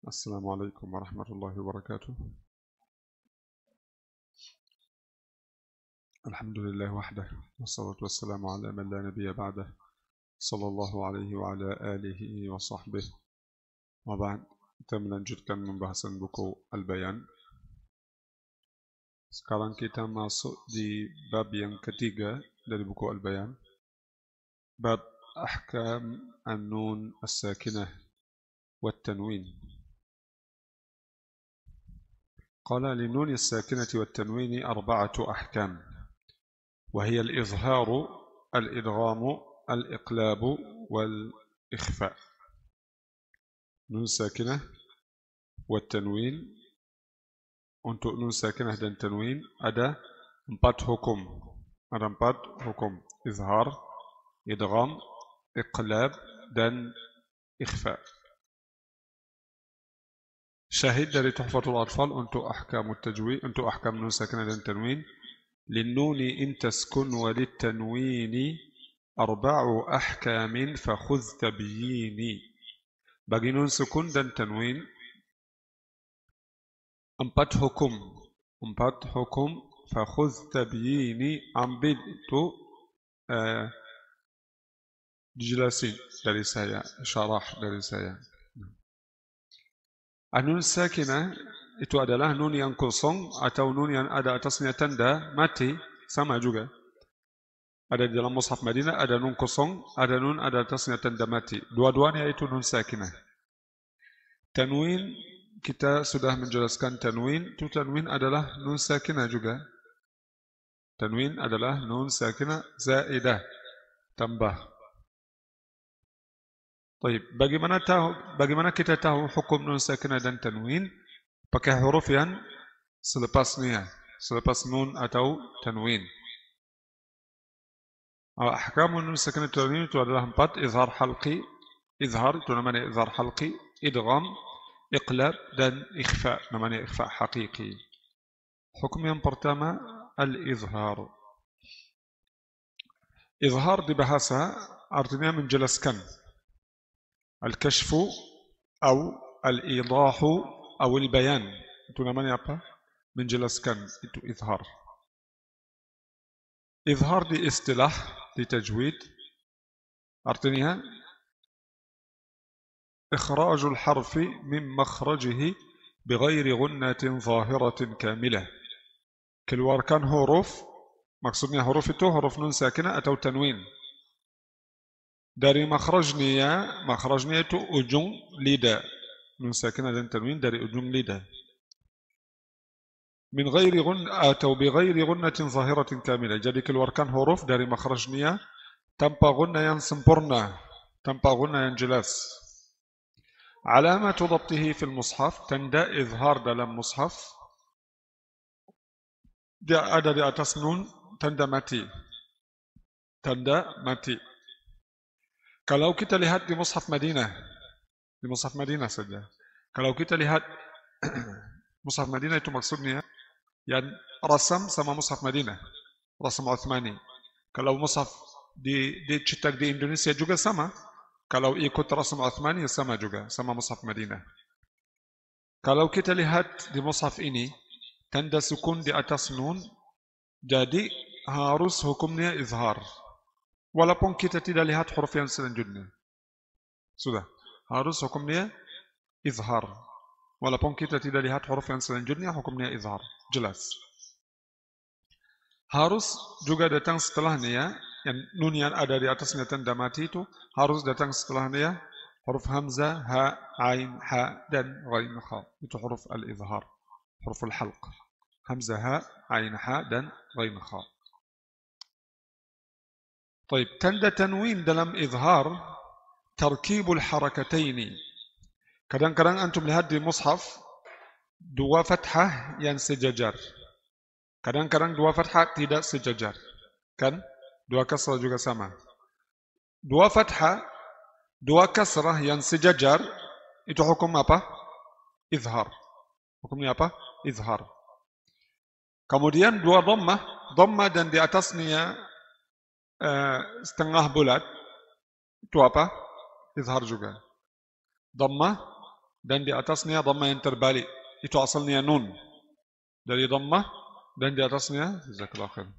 السلام عليكم ورحمة الله وبركاته. الحمد لله وحده، والصلاة والسلام على من لا نبي بعده، صلى الله عليه وعلى آله وصحبه. وبعد, kita melanjutkan pembahasan buku Al-Bayan. Sekarang kita masuk di bab yang ketiga dari buku Al-Bayan, bab Ahkam An-Nun As-Sakinah Wat-Tanwin. قال للنون الساكنة والتنوين 4 أحكام، وهي الإظهار، الإدغام، الإقلاب، والإخفاء. نون ساكنة والتنوين. Untuk nun sakinah dan tanwin ada 4 hukum. Ada 4 hukum: izhar, idgham, iqlab, dan ikhfa. Syahid dari Tuhfatul Atfal untuk ahkam tajwid, untuk ahkam nun sakinah dan tanwin. Linnuni in taskun wa litanwini 4 ahkamin fakhudh tabyini. Bagi nun sukun dan tanwin 4 hukum. 4 hukum fakhudh tabyini, ambil itu dijelasin dari saya, syarah dari saya. Nun sakinah itu adalah nun yang kosong atau nun yang ada atasnya tanda mati, sama juga. Ada di dalam mushaf Madinah, ada nun kosong, ada nun ada atasnya tanda mati. Dua-duanya itu nun sakinah. Tanwin, kita sudah menjelaskan tanwin. Itu tanwin adalah nun sakinah juga. Tanwin adalah nun sakinah zaidah, tambah. Baik, bagaimana kita tahu hukum nun sakinah dan tanwin? Pakai huruf yang selepasnya, selepas nun atau tanwin. Ahkam nun sakinah dan tanwin itu adalah 4: izhar halqi, izhar itu namanya izhar halqi, idgham, iqlab, dan ikhfa, namanya ikhfa haqiqi. Hukum yang pertama al-izhar. Izhar di bahasa artinya menjelaskan. Al-kashfu atau al-idahu atau al-bayan, itu namanya apa? Menjelaskan, itu izhar. Izhar di istilah di tajwid artinya ikhrajul harfi min makhrajihi bighairi ghunnatin zahiratin kamilah. Keluarkan huruf, maksudnya huruf itu huruf nun sakinah atau tanwin, dari makhrajnya. Makhrajnya itu ujung lidah. Nun sakinah dan tanwin dari ujung lidah. Min ghairi atau bighairi ghunnatin zahiratin kamilah. Jadi keluarkan huruf dari makhrajnya tanpa ghunna yang sempurna, tanpa ghunna yang jelas. Alamatu dhabtihi fil mushaf, tanda izhar dalam mushaf, dia ada di atas nun tanda mati. Tanda mati. Kalau kita lihat di mushaf Madinah, di mushaf Madinah saja. Kalau kita lihat mushaf Madinah itu maksudnya yang rasam sama mushaf Madinah, rasam Uthmani. Kalau mushaf dicetak di Indonesia juga sama. Kalau ikut rasam Uthmani sama juga, sama mushaf Madinah. Kalau kita lihat di mushaf ini, tanda sukun di atas nun, jadi harus hukumnya izhar. Walaupun kita tidak lihat huruf yang selanjutnya. Sudah, harus hukumnya izhar. Walaupun kita tidak lihat huruf yang selanjutnya, hukumnya izhar. Jelas. Harus juga datang setelahnya, yang nun yang ada di atasnya tanda mati itu, harus datang setelahnya huruf hamzah, ha, ain, ha, dan ghain, kha. Itu huruf al-izhar, huruf al-halq. Hamzah, ha, ain, ha, dan ghain, kha. طيب, tanda tanwin dalam izhar tarkibul harakataini. Kadang-kadang antum lihat di mushaf 2 fathah yang sejajar. Kadang-kadang 2 fathah tidak sejajar. Kan? 2 kasrah juga sama. 2 fathah, 2 kasrah yang sejajar, itu hukum apa? Izhar. Hukumnya apa? Izhar. Kemudian 2 dhammah dan di atasnya setengah bulat, itu apa? Izhar juga. Dhammah dan di atasnya dhammah yang terbalik. Itu asalnya nun. Dari dhammah dan di atasnya jazakallahu khair.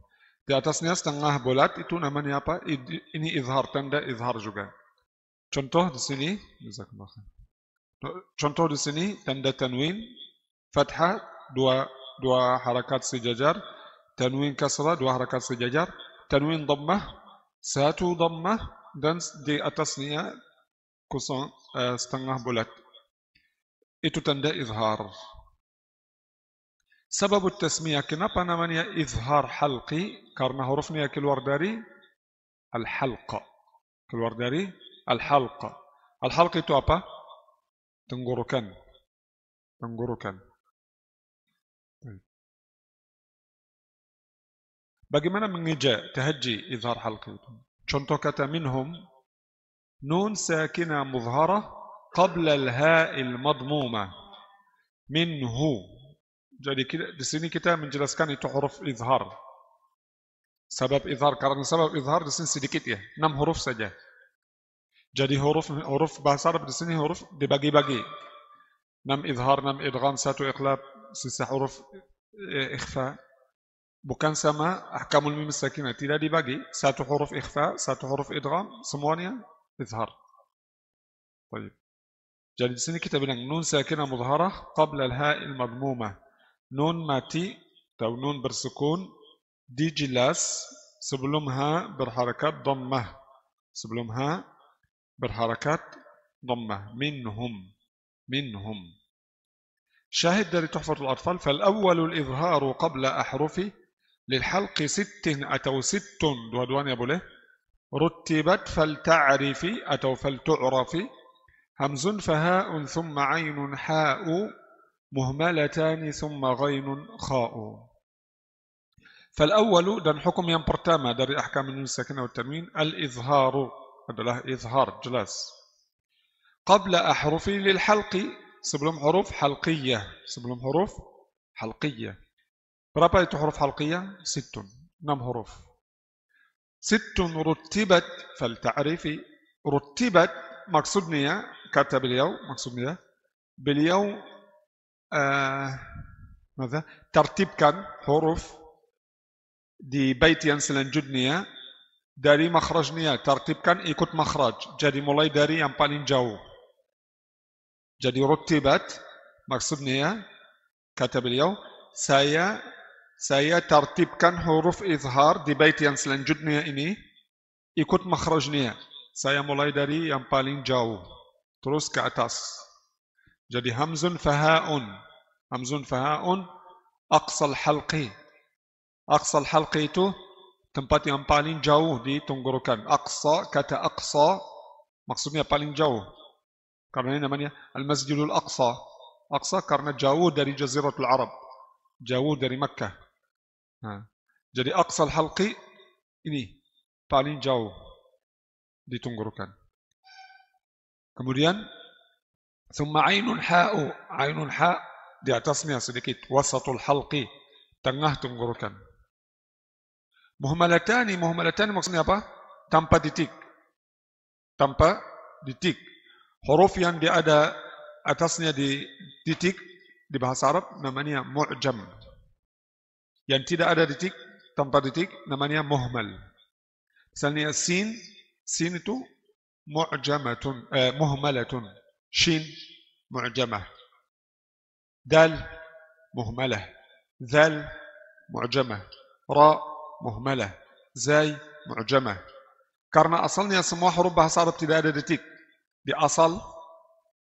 Di atasnya setengah bulat itu namanya apa? Ini izhar, tanda izhar juga. Contoh di sini, jazakallahu khair. Contoh di sini tanda tanwin fathah dua harakat sejajar, tanwin kasrah dua harakat sejajar, tanwin dhammah satu dhammah dan di atasnya kosong setengah bulat. Itu tanda izhar. Sebab tasmiyah, kenapa namanya izhar halqi? Karena hurufnya keluar dari al-halqa. Keluar dari al-halqa. Al-halqa itu apa? Tenggorokan. Tenggorokan. Bagaimana mengeja tahajji izhar halqi itu? Contoh kata minhum, nun sakinah mudharah qabla al-ha'il madmumah. Minhu. Jadi di sini kita menjelaskan itu huruf izhar. Sebab izhar, karena sebab izhar di sini sedikit ya, 6 huruf saja. Jadi huruf bahasa Arab di sini huruf dibagi-bagi. 6 izhar, 6 idgham, 1 iqlab, sisa huruf ikhfa. Bukan sama ahkamul mim sakinah, tidak dibagi. 1 huruf ikhfa, 1 huruf idgham, semuanya izhar. Baik. Jadi di sini kita bilang nun sakinah mudharah qabla al-ha'il madmumah. Nun mati atau nun bersukun dijelas sebelum ha berharakat dhammah. Sebelum ha berharakat dhammah. Minhum. Minhum. Syahid dari Tuhfatul Atfal, fal-awwalul izharu qabla ahrufi lilhalqi sittin atau sittun, dua-duanya boleh. Ruttibat fal-ta'rifi atau fal-tu'rafi. Hamzun faha'un thumma 'ainun ha'u. Muhmalatani thumma ghainun kha'u. Fal-awwalu, dan hukum yang pertama dari ahkam nun sakinah wa tanwin, al-izharu adalah izhar jelas. Qabla ahrufi lil halqi, sebelum huruf halqiyah, sebelum huruf halqiyah. Berapa itu huruf halqiyah? 6 huruf. 6 ruttibat fal ta'rifi. Ruttibat maksudnya kata beliau, beliau tertibkan huruf di bait yang selanjutnya dari makhrajnya, tertibkan ikut makhraj. Jadi mulai dari yang paling jauh. Jadi ruttibat maksudnya kata beliau, saya tertibkan huruf izhar di bait yang selanjutnya ini ikut makhrajnya. Saya mulai dari yang paling jauh terus ke atas. Jadi hamzun faha'un. Hamzun faha'un aqsal halqi. Aqsal halqi itu tempat yang paling jauh di tenggorokan. Aqsa, kata aqsa maksudnya paling jauh. Karena ini namanya Al-Masjidul Aqsa. Aqsa karena jauh dari Jaziratul Arab. Jauh dari Makkah. Jadi aqsal halqi ini paling jauh di tenggorokan. Kemudian thumma ainun ha'u. Ainun ha' di atasnya sedikit. Wasatul halqi. Tengah tenggorokan. Muhmalatani. Muhmalatani maksudnya apa? Tanpa titik. Tanpa titik. Huruf yang dia ada atasnya di titik di bahasa Arab namanya mu'jam. Yang tidak ada titik, tanpa titik namanya muhmal. Misalnya sin itu mu'jamatun, muhmalatun. Shin mu'jamah. Dal muhmalah. Zal mu'jamah. Ra muhmalah. Zai mu'jamah. Karena asalnya semua huruf bahasa Arab tidak ada detik. Di asal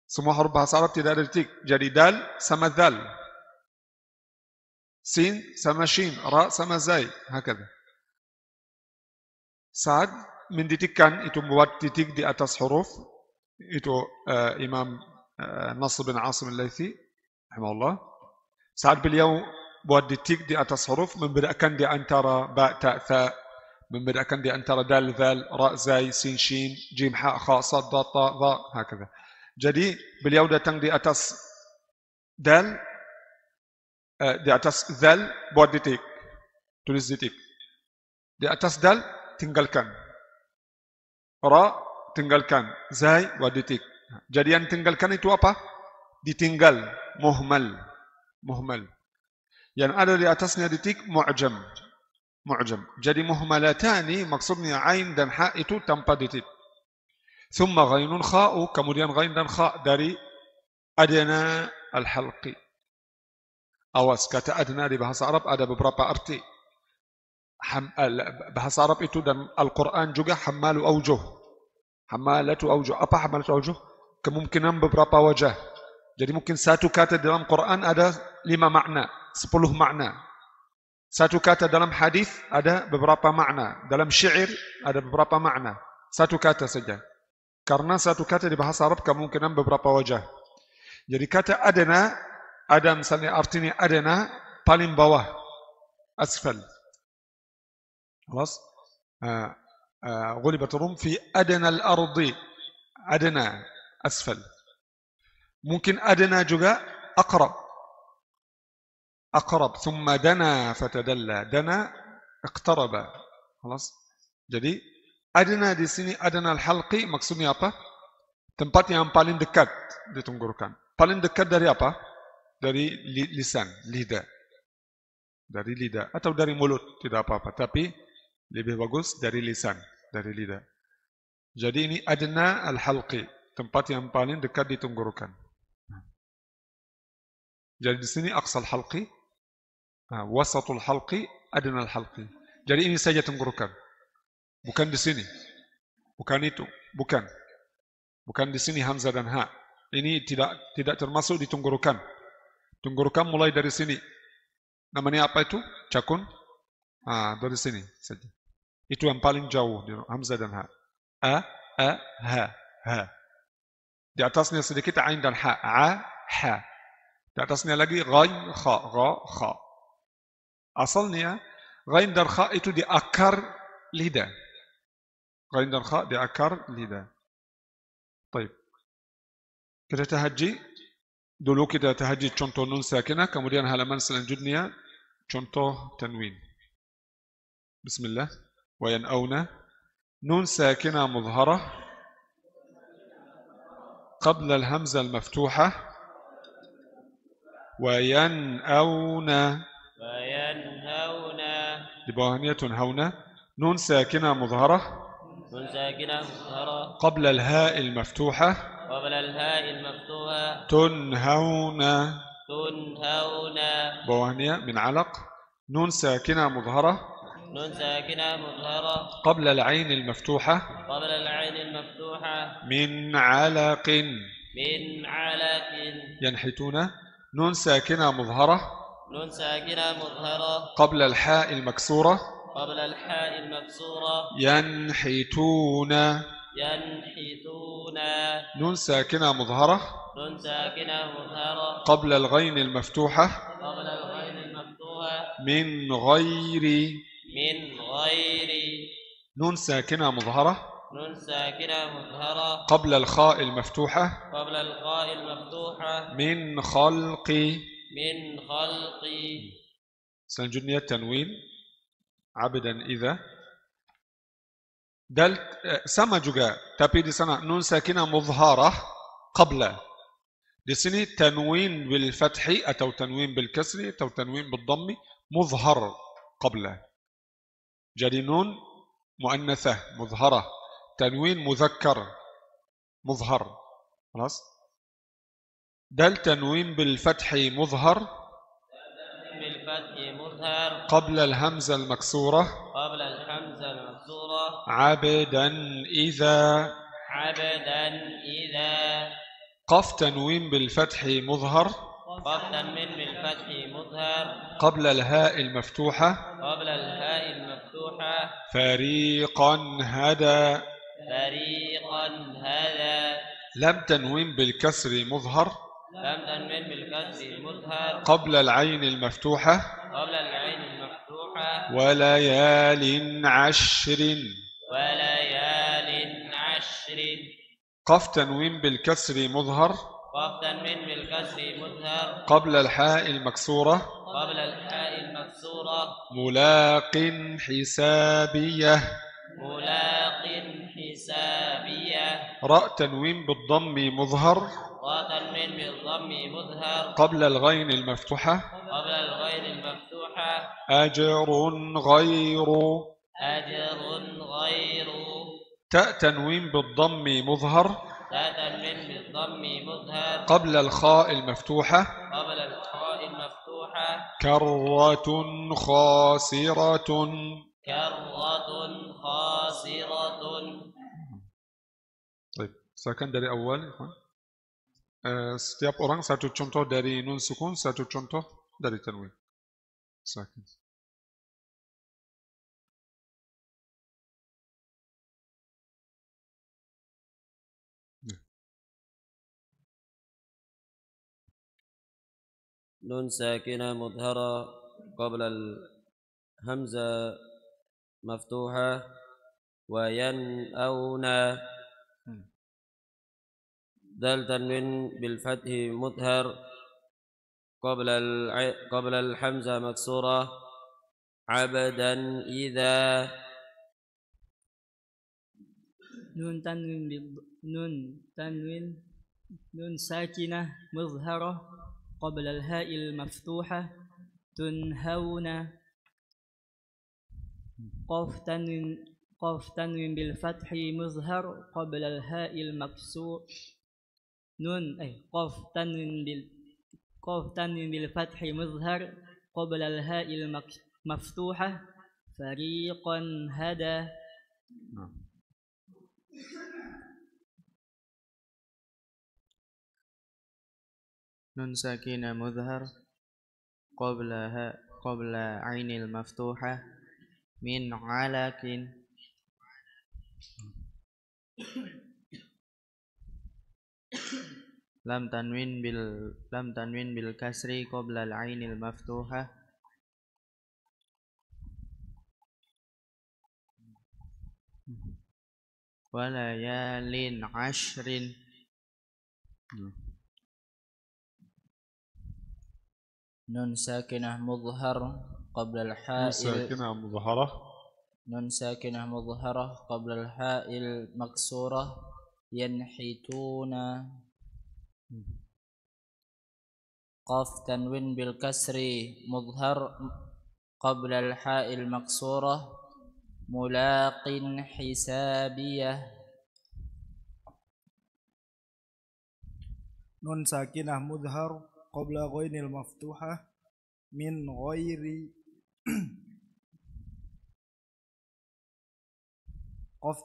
semua huruf bahasa Arab tidak ada detik. Jadi dal sama zal. Sin sama shin. Ra sama zai. Hakada. Saat menditikkan itu membuat titik di atas huruf. Itu Imam Nasr bin Asim al-Laythi rahimahullah. Saat beliau buat titik di atas huruf, membedakan di antara ba, ta, tha, membedakan di antara dal, zal, ra, zai, sin, shin, jim, ha, kha, sad, da, ta, dha, hakada. Jadi beliau datang di atas dal, di atas zal, buat titik, tulis titik. Di atas dal, tinggalkan. Ra, tinggalkan. Zai, buat titik. Jadi yang tinggalkan itu apa? ditinggal, muhmal. Yang ada di atasnya titik mu'jam. Jadi muhmalatani maksudnya ain dan ha itu tanpa titik. Thumma ghainun kha'u, kemudian ghain dan kha dari adna al-halqi. Awas, kata adna di bahasa Arab ada beberapa arti. Bahasa Arab itu dan Al-Quran juga hammalatu aujuh. Apa hammalatu aujuh? Kemungkinan beberapa wajah. Jadi mungkin satu kata dalam Quran ada 5 makna, 10 makna. Satu kata dalam hadis ada beberapa makna. Dalam syair ada beberapa makna. Satu kata saja. Karena satu kata di bahasa Arab kemungkinan beberapa wajah. Jadi kata adna, ada misalnya artinya adna paling bawah, asfal. خلاص غلبت الروم في أدنى الأرض أدنى أسفل ممكن أدنى juga أقرب ثم دنا فتدلى دنا اقترب خلاص jadi adna di sini adna al-halqi maksudnya apa? Tempat yang paling dekat di tenggorokan. Paling dekat dari apa? Dari lisan, lidah. Dari lidah atau dari mulut tidak apa-apa, tapi lebih bagus dari lisan, dari lidah. Jadi ini adna al-halqi, tempat yang paling dekat di tenggorokan. Jadi di sini aqsal halqi, wasatul halqi, adna al-halqi. Jadi ini saja tenggorokan. Bukan di sini. Bukan itu, bukan. Bukan di sini hamzah dan ha. Ini tidak termasuk di tenggorokan. Tenggorokan mulai dari sini. Namanya apa itu? Cakun. Dari sini saja. Itu yang paling jauh di hamzah dan ha. Ha. Di atasnya sedikit ain dan ha. Ha. Di atasnya lagi ghain, kha. Asalnya ghain dan kha itu di akar lidah. Ghain dan kha di akar lidah. Baik. Kita tahajji. Dulu kita tahajji contoh nun sakinah, kemudian halaman selanjutnya contoh tanwin. Bismillah. وينأون نون ساكنة مظهرة قبل الهمزة المفتوحة وينأون di bawahnya تنهون نون ساكنة مظهرة قبل الهاء المفتوحة تنهون bawahnya من علق نون ساكنة مظهرة قبل العين المفتوحة من علق ينحتون نون ساكنة مظهرة قبل الحاء المكسورة ينحتون نون ساكنة مظهرة قبل الغين المفتوحة من غير نون ساكنة مظهرة قبل الخاء المفتوحة من خلق selanjutnya tanwin abdan idza dal sama juga tapi di sana nun sakinah mudharah qabla di sini tanwin bil fathi atau tanwin bil kasri atau tanwin bil dhammi mudhar qabla jadi nun muannathah mudharah tanwin mudhakkar mudhar خلاص دال تنوين بالفتح مظهر قبل الهمزة المكسورة عبدا إذا قف تنوين بالفتح مظهر قبل الهاء المفتوحة فريقا هدى لم تنوين بالكسر مظهر قبل العين المفتوحة وليال عشر قف تنوين بالكسر مظهر قبل الحاء المكسورة ملاق حسابية راء تنوين بالضم مظهر بالضم مظهر قبل الغين المفتوحة قبل الغين المفتوحة أجر غير أجر غير تاء تنوين بالضم مظهر تاء تنوين بالضم مظهر قبل الخاء المفتوحة قبل الخاء المفتوحة كرة خاسرة كرة خاسرة. طيب silakan dari awal setiap orang satu contoh dari nun sukun, satu contoh dari tanwin. Silakan. نون ساكنة مظهرة قبل الهمزة مفتوحة وينأون دال تنوين بالفتح مظهر قبل الحمزة مكسورة عبدا إذا نون ساكنة مظهرة قبل الهاء المفتوحة تنهون قاف تنوين بالفتح مظهر قبل الهاء المكسور قاف تنوين بالفتح مظهر قبل الهاء المفتوحة فريقا هدى. نون ساكنة مظهر قبل عين المفتوحة من علك لم تنوين بالكسر قبل العين المفتوحة وليال عشر نون ساكنة مظهر قبل الحاء نون ساكنة مظهرة قبل الحاء المكسورة ينحتون قاف تنوين بالكسر مظهر قبل الحاء المكسورة ملاق حسابية. نون ساكنة مظهر قبل غين المفتوحة من غير قف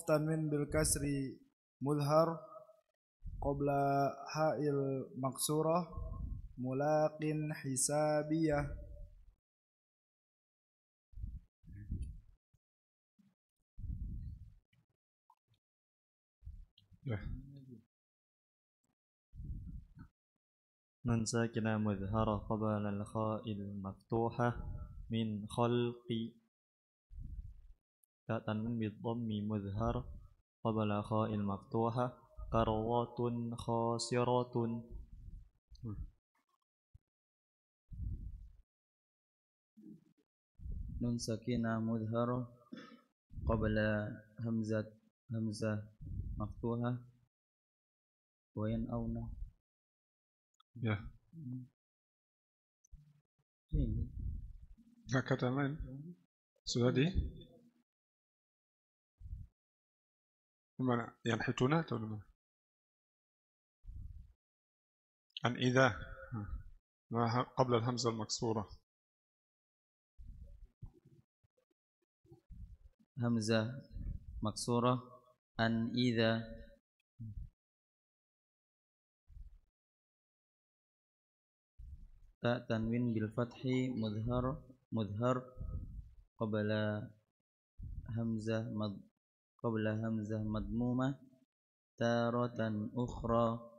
تنوين بالكسر مظهر قبل هاء المكسورة ملاق حسابية. نون ساكنة مظهرة قبل الخاء المفتوحة من خلق تاء تنوين بالضم مظهر قبل الخاء المفتوحة كرة خاسرة. نون ساكنة مظهرة قبل همزة مفتوحة وينأون. Ya. Kata lain sudah di mana? Yang hituna atau mana? An idza قبل الهمزة المكسورة. همزة مكسورة أن إذا تاء تنوين بالفتح مظهر قبل همزة مضمومة تارة أخرى.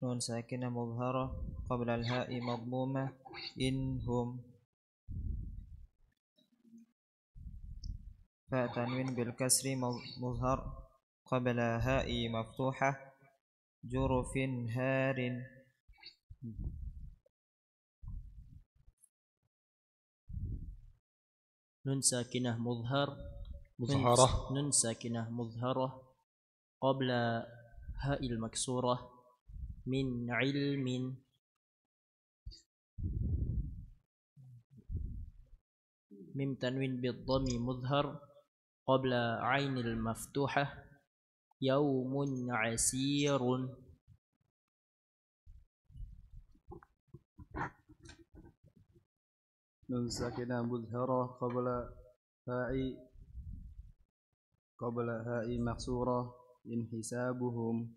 نون ساكنة مظهرة قبل الهاء مضمومة إنهم فاء تنوين بالكسر مظهر قبل هاء مفتوحة جرف هار. نون ساكنة مظهر مظهرة نون ساكنة مظهرة قبل هاء المكسورة من علم. ميم تنوين بالضم مظهر قبل عين المفتوحة يوم عسير. نون ساكنة مظهرة قبل هاء مكسورة إن حسابهم.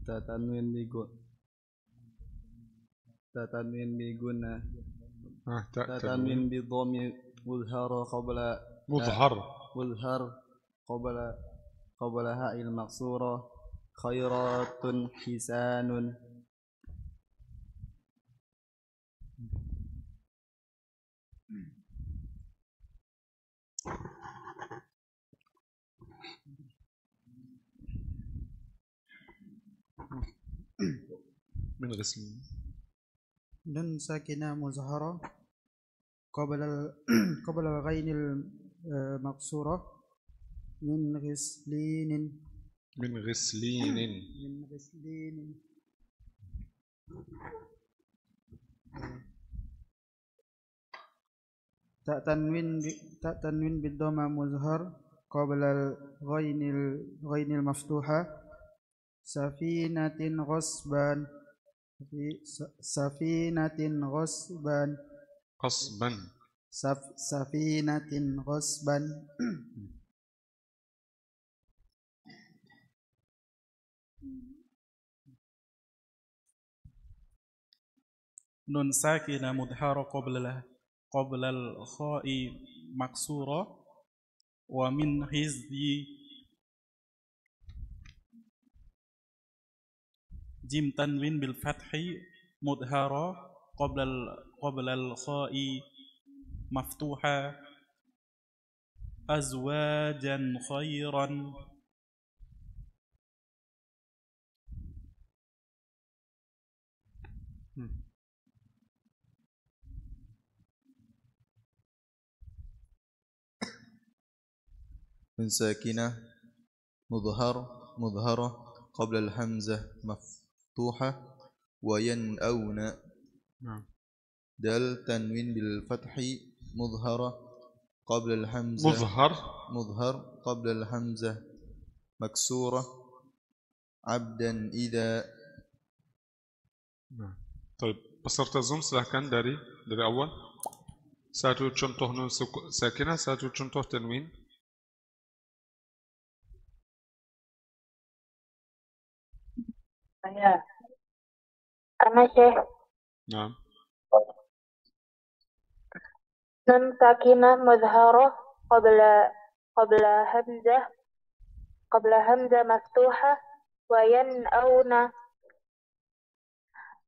تنوين بجنة تنوين بالضم مظهرة مظهر قبل هاء المكسورة خيرات حسان. من غسل. نون ساكنة مظهرة قبل الغين المكسورة من غسلين. من غسلين. من غسلين. تاء تنوين بالضمة مظهر قبل الغين المفتوحة سفينة غصبا. سفينة غصبا. سفينة غصبا. نون ساكنة مظهرة قبل الخاء مكسورة ومن حزي. جيم تنوين بالفتح مظهرة قبل الخاء مفتوحة أزواجا خيرا. من ساكنة مظهرة قبل الحمزة مفتوحة وينأون. دال تنوين بالفتح مظهرة قبل الحمزة مظهر قبل الحمزة مكسورة عبدا إذا. طيب peserta Zoom silahkan dari awal. Satu contoh nun sakinah, satu contoh tanwin. Ana Syekh. Nah. Nun sakinah mudharah qabla hamzah maftuhah wa yan'auna.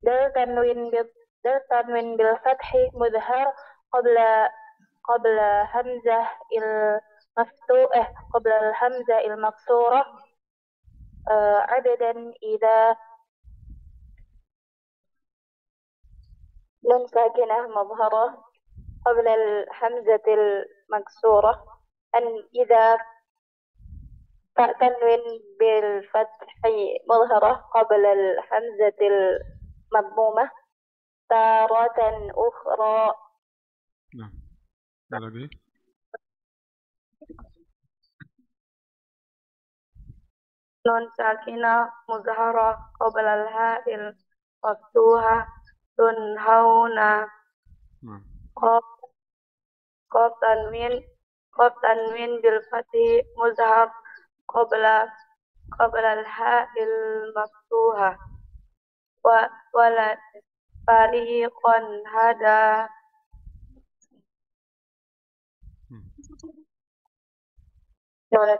Dal tanwin bil fathi mudhar qabla hamzah il maftuhah qabla al hamzah il maksurah adadan idza. نون ساكنة مظهرة قبل الحمزة المكسورة أن إذا. تنوين بالفتح مظهرة قبل الحمزة المضمومة تارة أخرى. نعم. لدي نون ساكنة مظهرة قبل الهاء المفتوحة تنهون. قاف تنوين بالفتح مظهر قبل الهاء المفتوحة ولا فريقا هدى. نون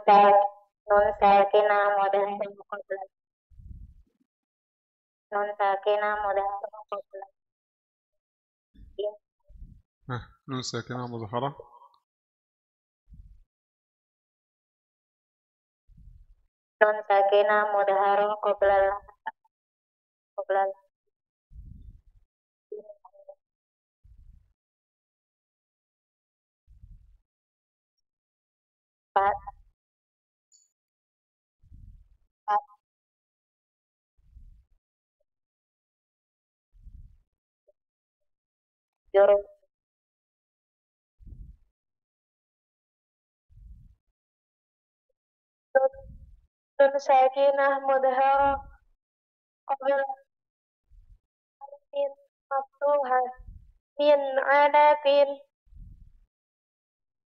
ساكنة قبل نون ساكنة مظهرة نون ساكنة مظهرة qabla juruf nun sakinah mudhara qabla min maftuha min adafin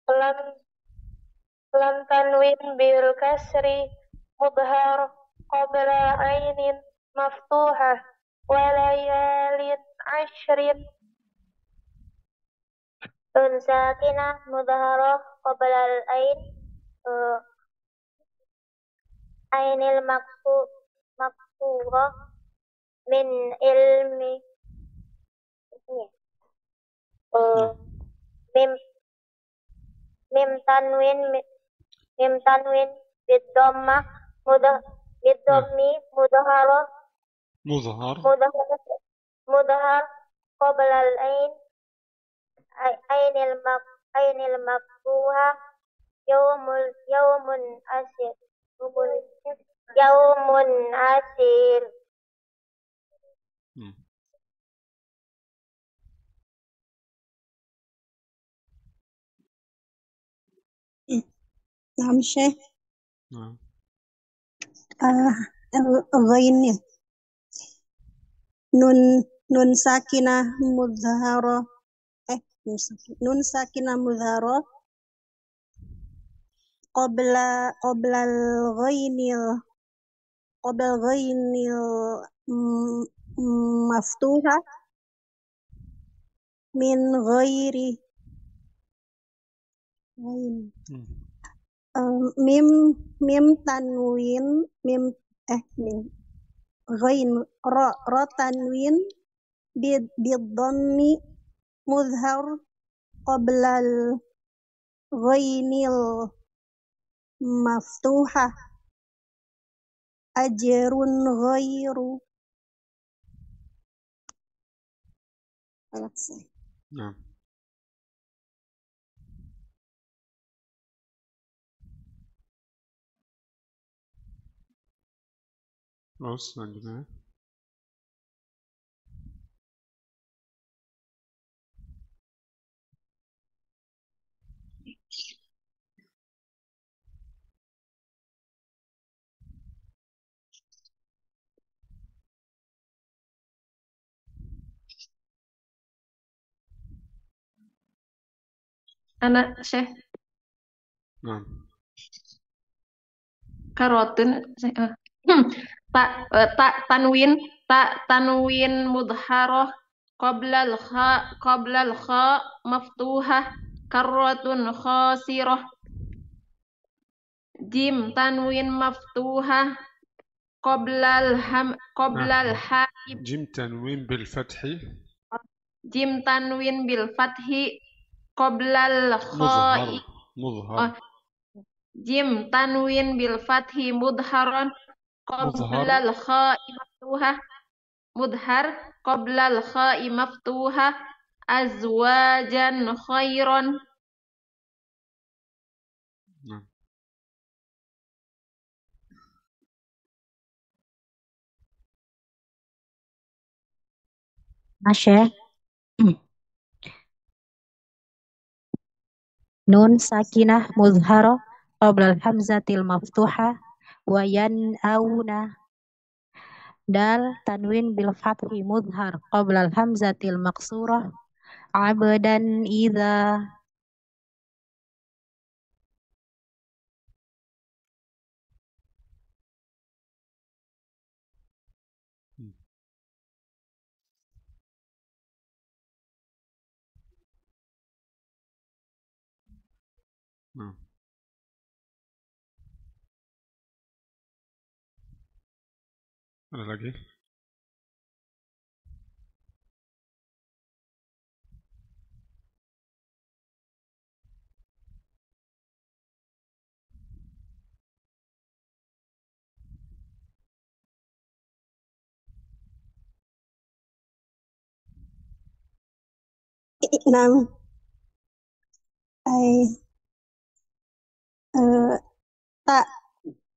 lam lam tanwin bil kasri mudhar qabla ainin maftuha wa layalin ashrin nun sakinah mudhara qabla al ain ainil maksura min ilmi mim mim tanwin bidhamma bidhammi mudhara mudhar qabla al ain ainil maftuha yaumun asir yaumun asir نعم شيخ ghain nun sakinah mudhara nun sakinah mudhara qabla al-ghainil maftuha min ghairi mim tanwin mim ghain ra tanwin bidhammi mudhar qabla al-ghainil maftuha ajrun ghairu Terus selanjutnya. Anak Syekh Nah, karotun tanwin mudharah qabla al kha maftuhah karratun khasirah jim tanwin maftuhah qabla al ha jim tanwin bil fathi qabla al kha mudhar jim tanwin bil fathi mudharan qabla al kha'i maftuhah mudhar qabla al kha'i maftuhah azwajan khairan Masya nun sakinah mudhara qabla al-hamzatil maftuha wa yan'auna dal tanwin bil fathi mudhar qabla al-hamzatil maqsurah abdan idza Ada lagi? Nam ay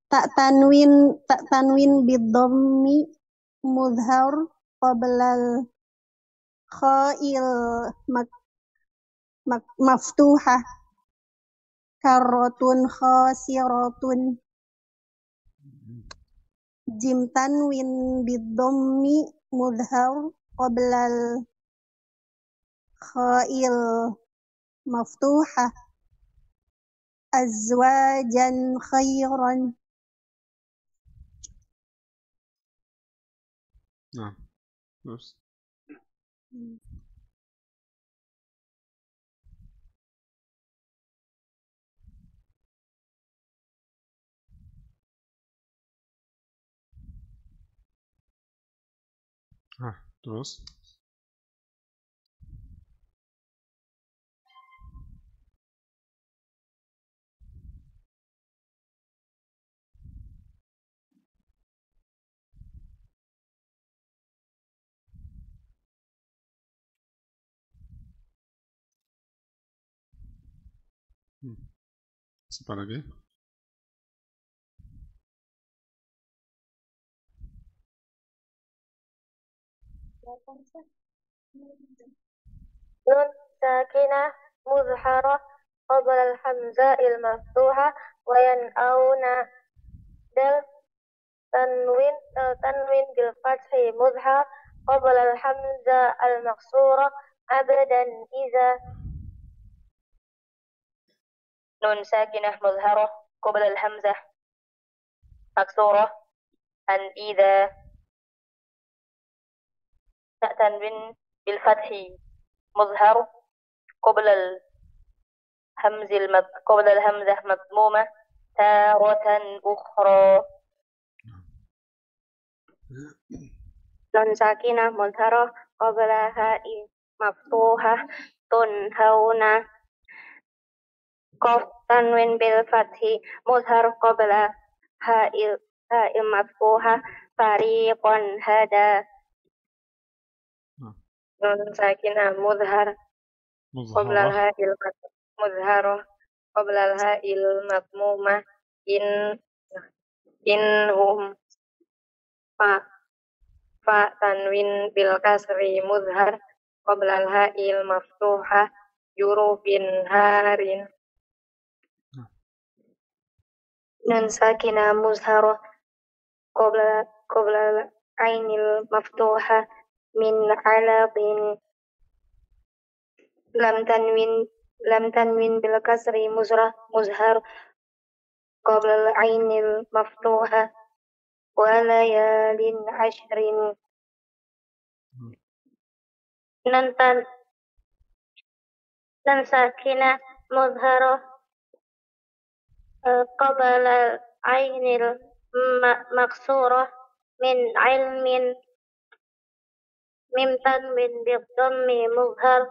tak tanwin bidhammi mudhar qabla al-kha'il maftuhah karratun khasiratun. Jim tanwin bidhammi mudhar qabla al-kha'il maftuhah azwajan khairan. Nah, terus. Nah, terus. Siapa lagi? Nun sakinah muzharah qabla al-hamzah il-maftuhah wa yan'auna dal tanwin bil fathi muzhar qabla al-hamzah al-maqsurah abadan idza. Nun sakinah muzharah qabla al-hamzah maqsurah an idza. tanwin bil fathi muzhar qabla al-hamzah madmumah taratan ukhra. Nun sakinah mudharah qabla ha'i maftuhah tunhauna qaf tanwin bil fathi mudhar qabla ha'i maftuhah fariqan hada. Nun sakinah mudhar qabla ha'il mudharah qabla ha'il madmumah inhum fa tanwin bil kasri mudhar qabla ha'il maftuhah jurufin harin. Nun sakinah muzharah qabla ainil maftuhah min alaqin lam tanwin bil kasri muzhar qabla ainil maftuhah wa layalin ashrin. Nun sakinah muzharah qabla ainil maqsurah min ilmin mim tanwin bidhammi muzhar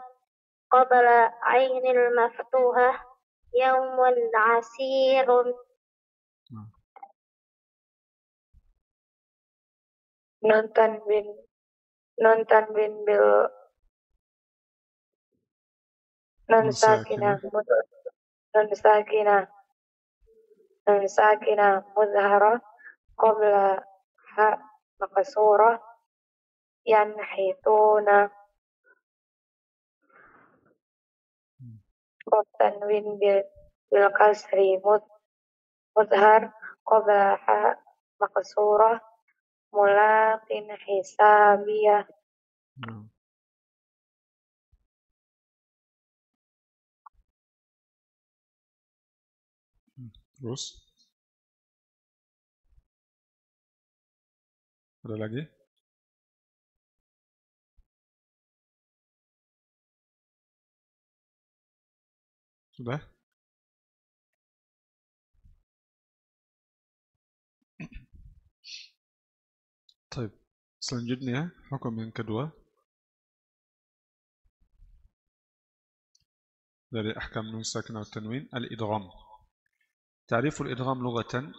qabla ainil maftuhah yawmun asirun. Nun tanwin bil nun sakinah mudharah qabla ha maqsurah yanhituna qaf tanwin bil kasri mudhar qabla ha maqsurah mulaqin hisabiyah. Terus. Ada lagi? Sudah? Baik. Selanjutnya, hukum yang kedua dari ahkam nun sakinah wa tanwin al-idgham. Ta'riful idgham lughatan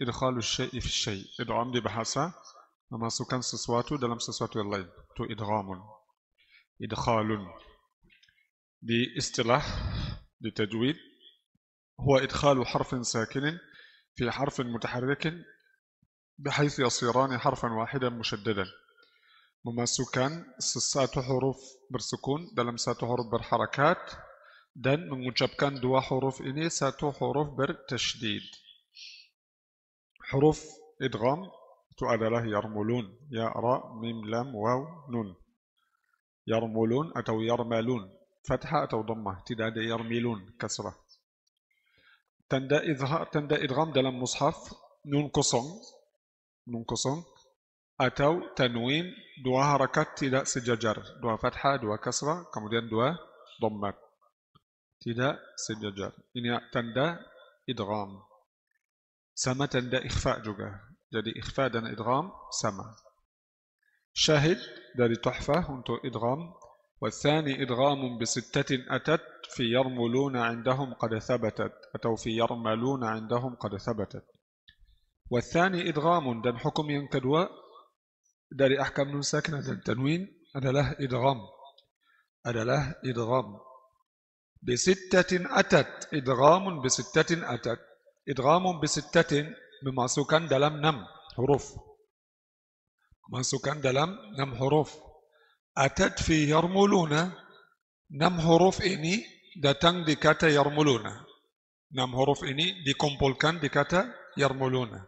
idkhalu syai' fi syai'. Idgham di bahasa memasukkan sesuatu dalam sesuatu yang lain. Itu idghamun. Idkhalun. di istilah di tajwid huwa idkhalu harfin sakinin fi harfin mutaharrikin بحيث يصيران حرفا واحدا مشددا, memasukkan satu huruf bersukun dalam satu huruf berharakat dan mengucapkan dua huruf ini satu huruf bertasydid. Huruf idgham itu adalah yarmulun, ya, ra, mim, lam, waw, nun. Yarmulun atau yarmalun, fathah atau dhammah, tidak ada yarmilun, kasrah. Tanda idgham dalam mushaf nun kosong atau tanwin, dua harakat tidak sejajar, dua fathah, dua kasrah, kemudian dua dhammat, tidak sejajar. Ini tanda idgham. Sama tanda ikhfa juga. Jadi ikhfa dan idgham sama. Syahid dari Tuhfah untuk idgham, والثاني إدغام بستة أتت في يرملون عندهم قد ثبتت atau في يرملون عندهم قد ثبتت. والثاني إدغام, dan hukum yang kedua dari ahkam nun sakinah dan tanwin adalah idgham. Bisittatin atat, idghamun bisittatin atat. Idghamun bisittatin memasukkan dalam 6 huruf. Masukkan dalam 6 huruf. Atat fi yarmuluna, 6 huruf ini datang di kata yarmuluna. 6 huruf ini dikumpulkan di kata yarmuluna.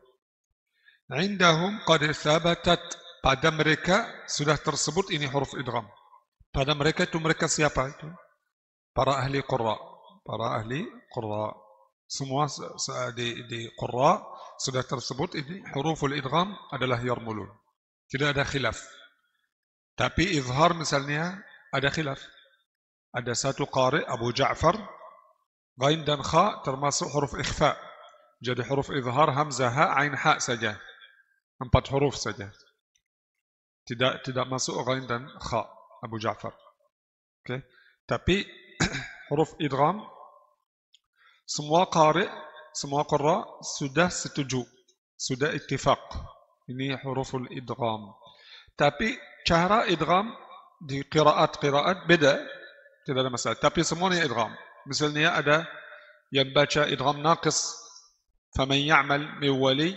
Indahum qad thabatat, pada mereka sudah tersebut ini huruf idgham. Pada mereka itu mereka siapa itu? Para ahli qurra. Semua di qurra sudah tersebut ini huruful idgham adalah yarmulun. Tidak ada khilaf. Tapi izhar misalnya ada khilaf. Ada satu qari Abu Ja'far, ghain dan kha termasuk huruf ikhfa. Jadi huruf izhar hamzah, ha, ain, ha saja. 4 huruf saja. Tidak masuk ghain dan kha Abu Ja'far. Okay. Tapi huruf idgham semua qari, semua qurra sudah setuju, sudah ittifaq. Ini huruful idgham. Tapi cara idgham di qiraat beda, tidak ada masalah. Tapi semuanya idgham. Misalnya ada yang baca idgham naqis, faman ya'mal min wali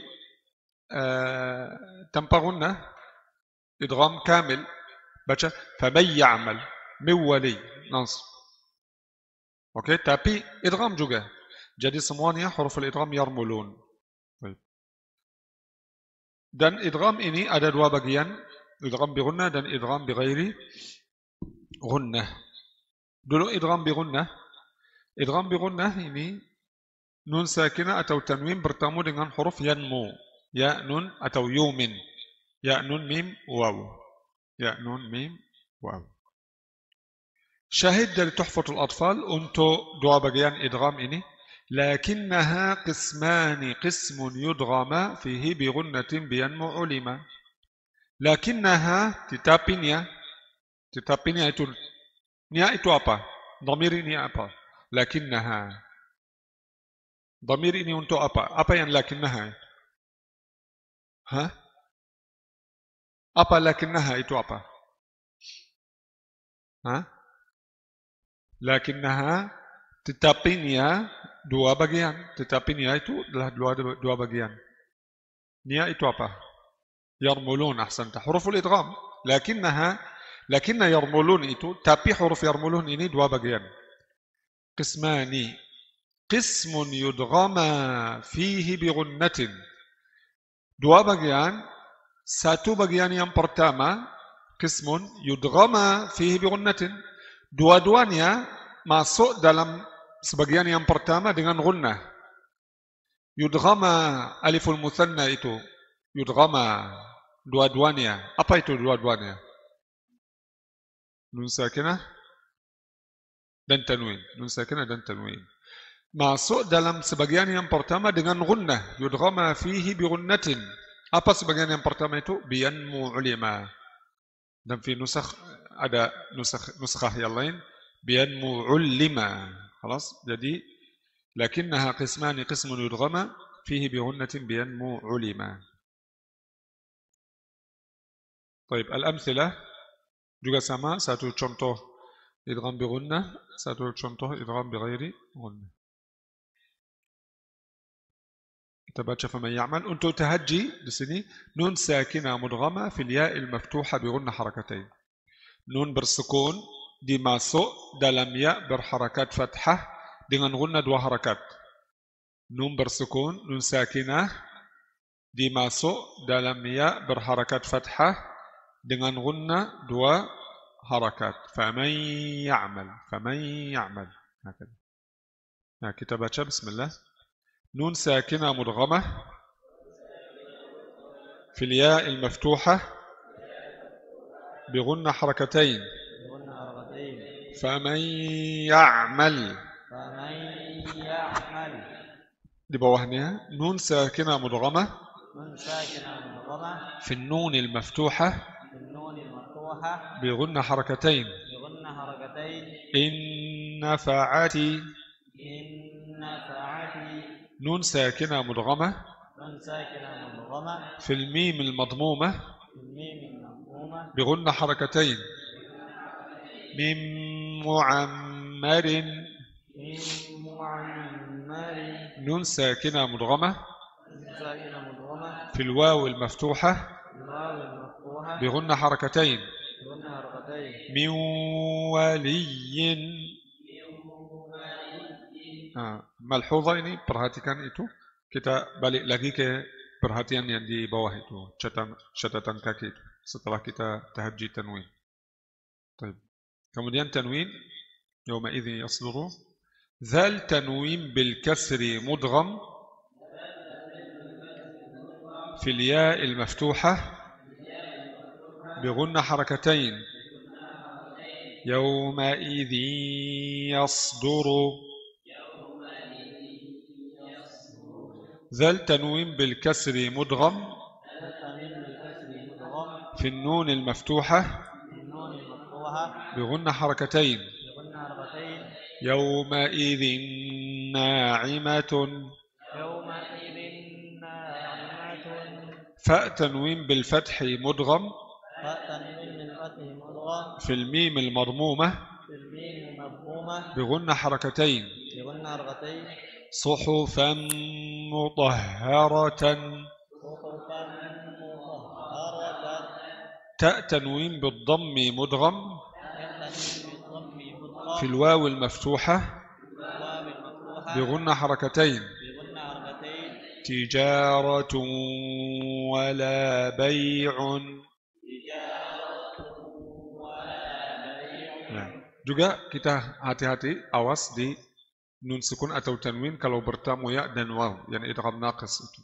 tanpa gunnah, idgham kamil baca faman ya'mal min wali nasb. Oke, tapi idgham juga. Jadi semuanya huruful idgham yarmulun. Dan idgham ini ada 2 bagian, idgham bi gunnah dan idgham bi ghairi gunnah. Dulu idgham bi gunnah. Idgham bi gunnah ini nun sakinah atau tanwin bertemu dengan huruf yanmu. Ya nun atau yumin. Ya nun mim waw. Ya nun mim waw. Syahid dari Tuhfatul Atfal untuk 2 bagian idgham ini. Lakinnaha qismani, qismun yudghama fihi bi gunnatin biyanmu ulima. Lakinnaha, tetapinya itu, nia itu apa? Dhamir ini apa? Lakinnaha. Dhamir ini untuk apa? Apa yang lakinnaha? Hah? Apa lakinnaha itu apa? Hah? Lakinnaha, tetapinya 2 bagian. Tetapinya itu adalah 2 bagian. Nia itu apa? Yarmulun, ahsanta. Huruful idgham. Lakinna yarmulun itu, tapi huruf yarmulun ini 2 bagian. Qismani. Qismun yudghama fihi bi gunnatin. 2 bagian. Satu bagian yang pertama, qismun yudghama fihi bi gunnatin. Dua-duanya masuk dalam sebagian yang pertama dengan gunnah. Yudghama aliful muthanna itu. Yudghama dua-duanya. Apa itu dua-duanya? Nun sakinah dan tanwin. Nun sakinah dan tanwin. Masuk dalam sebagian yang pertama dengan gunnah. Yudghama fihi bi gunnatin. Apa sebagian yang pertama itu? Biyanmu ulima. Dan fi nusakh ada nusakhah yang lain biyanmu ulima. خلاص. Jadi lakinnaha qismani, qismun yudghama fihi bi gunnatin biyanmu ulima. Baik, al-amthilah juga sama, satu contoh idgham bi gunnah, satu contoh idgham bi ghairi gunnah. Kita baca faman ya'mal. Untuk tahajji di sini nun sakinah mudghama fil ya'il maftuha bi gunnah harakatain. Nun bersukun dimasuk dalam ya berharakat fathah dengan gunnah dua harakat. Nun bersukun, nun sakinah dimasuk dalam ya berharakat fathah dengan gunnah dua harakat. Faman ya'mal, faman ya'mal. Nah, kita baca bismillah. نون ساكنة مدغمة في الياء المفتوحة بغنى حركتين فمن يعمل di bawahnya نون ساكنة مدغمة في النون المفتوحة بغنى حركتين إن نفعتي نون ساكنة مدغمة في الميم المضمومة بغنى حركتين من معمر نون ساكنة مدغمة في الواو المفتوحة بغنى حركتين من ولي. Malhudha ini perhatikan itu, kita balik lagi ke perhatian yang di bawah itu, catatan kaki itu, setelah kita tahajji tanwin. Kemudian tanwin yawma idhin yasduru zal tanwin bil kasri mudgham fil ya'il maftuhah bi gunna harakatain yawma idhin yasduru. ذل تنوين بالكسر مدغم في النون المفتوحة بغنى حركتين يومئذ ناعمة فاء تنوين بالفتح مدغم في الميم المضمومة بغنى حركتين صحفا مطهرة تاء تنوين بالضم مدغم في الواو المفتوحة بغنى حركتين تجارة ولا بيع. Juga kita hati-hati, awas di nun sukun atau tanwin kalau bertamu ya dan waw, yang idgham naqis itu.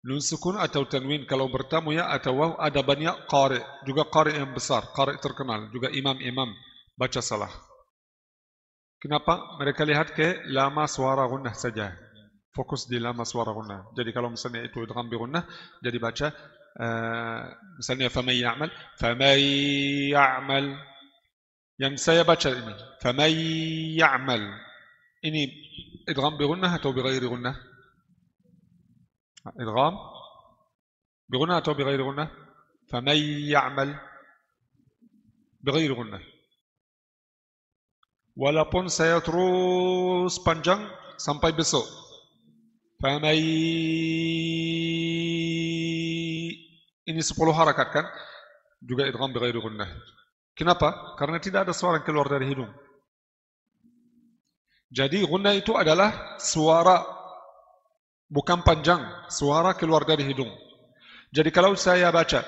Nun sukun atau tanwin kalau bertamu ya atau waw ada banyak qari, juga qari yang besar, qari terkenal, juga imam-imam baca salah. Kenapa? Mereka lihat ke lama suara gunnah saja, fokus di lama suara gunnah. Jadi kalau misalnya itu idgham bi gunnah, jadi baca misalnya faman ya'mal, faman ya'mal. Yang saya baca ini faman ya'mal, ini idgham bi gunnah atau bi ghairi gunnah? Idgham bi gunnah atau bi ghairi gunnah? Faman ya'mal bi ghairi gunnah. Walaupun saya terus panjang sampai besok. Faman, ini 10 harakat kan? Juga idgham bi ghairi gunnah. Kenapa? Karena tidak ada suara yang keluar dari hidung. Jadi gunnah itu adalah suara, bukan panjang, suara keluar dari hidung. Jadi kalau saya baca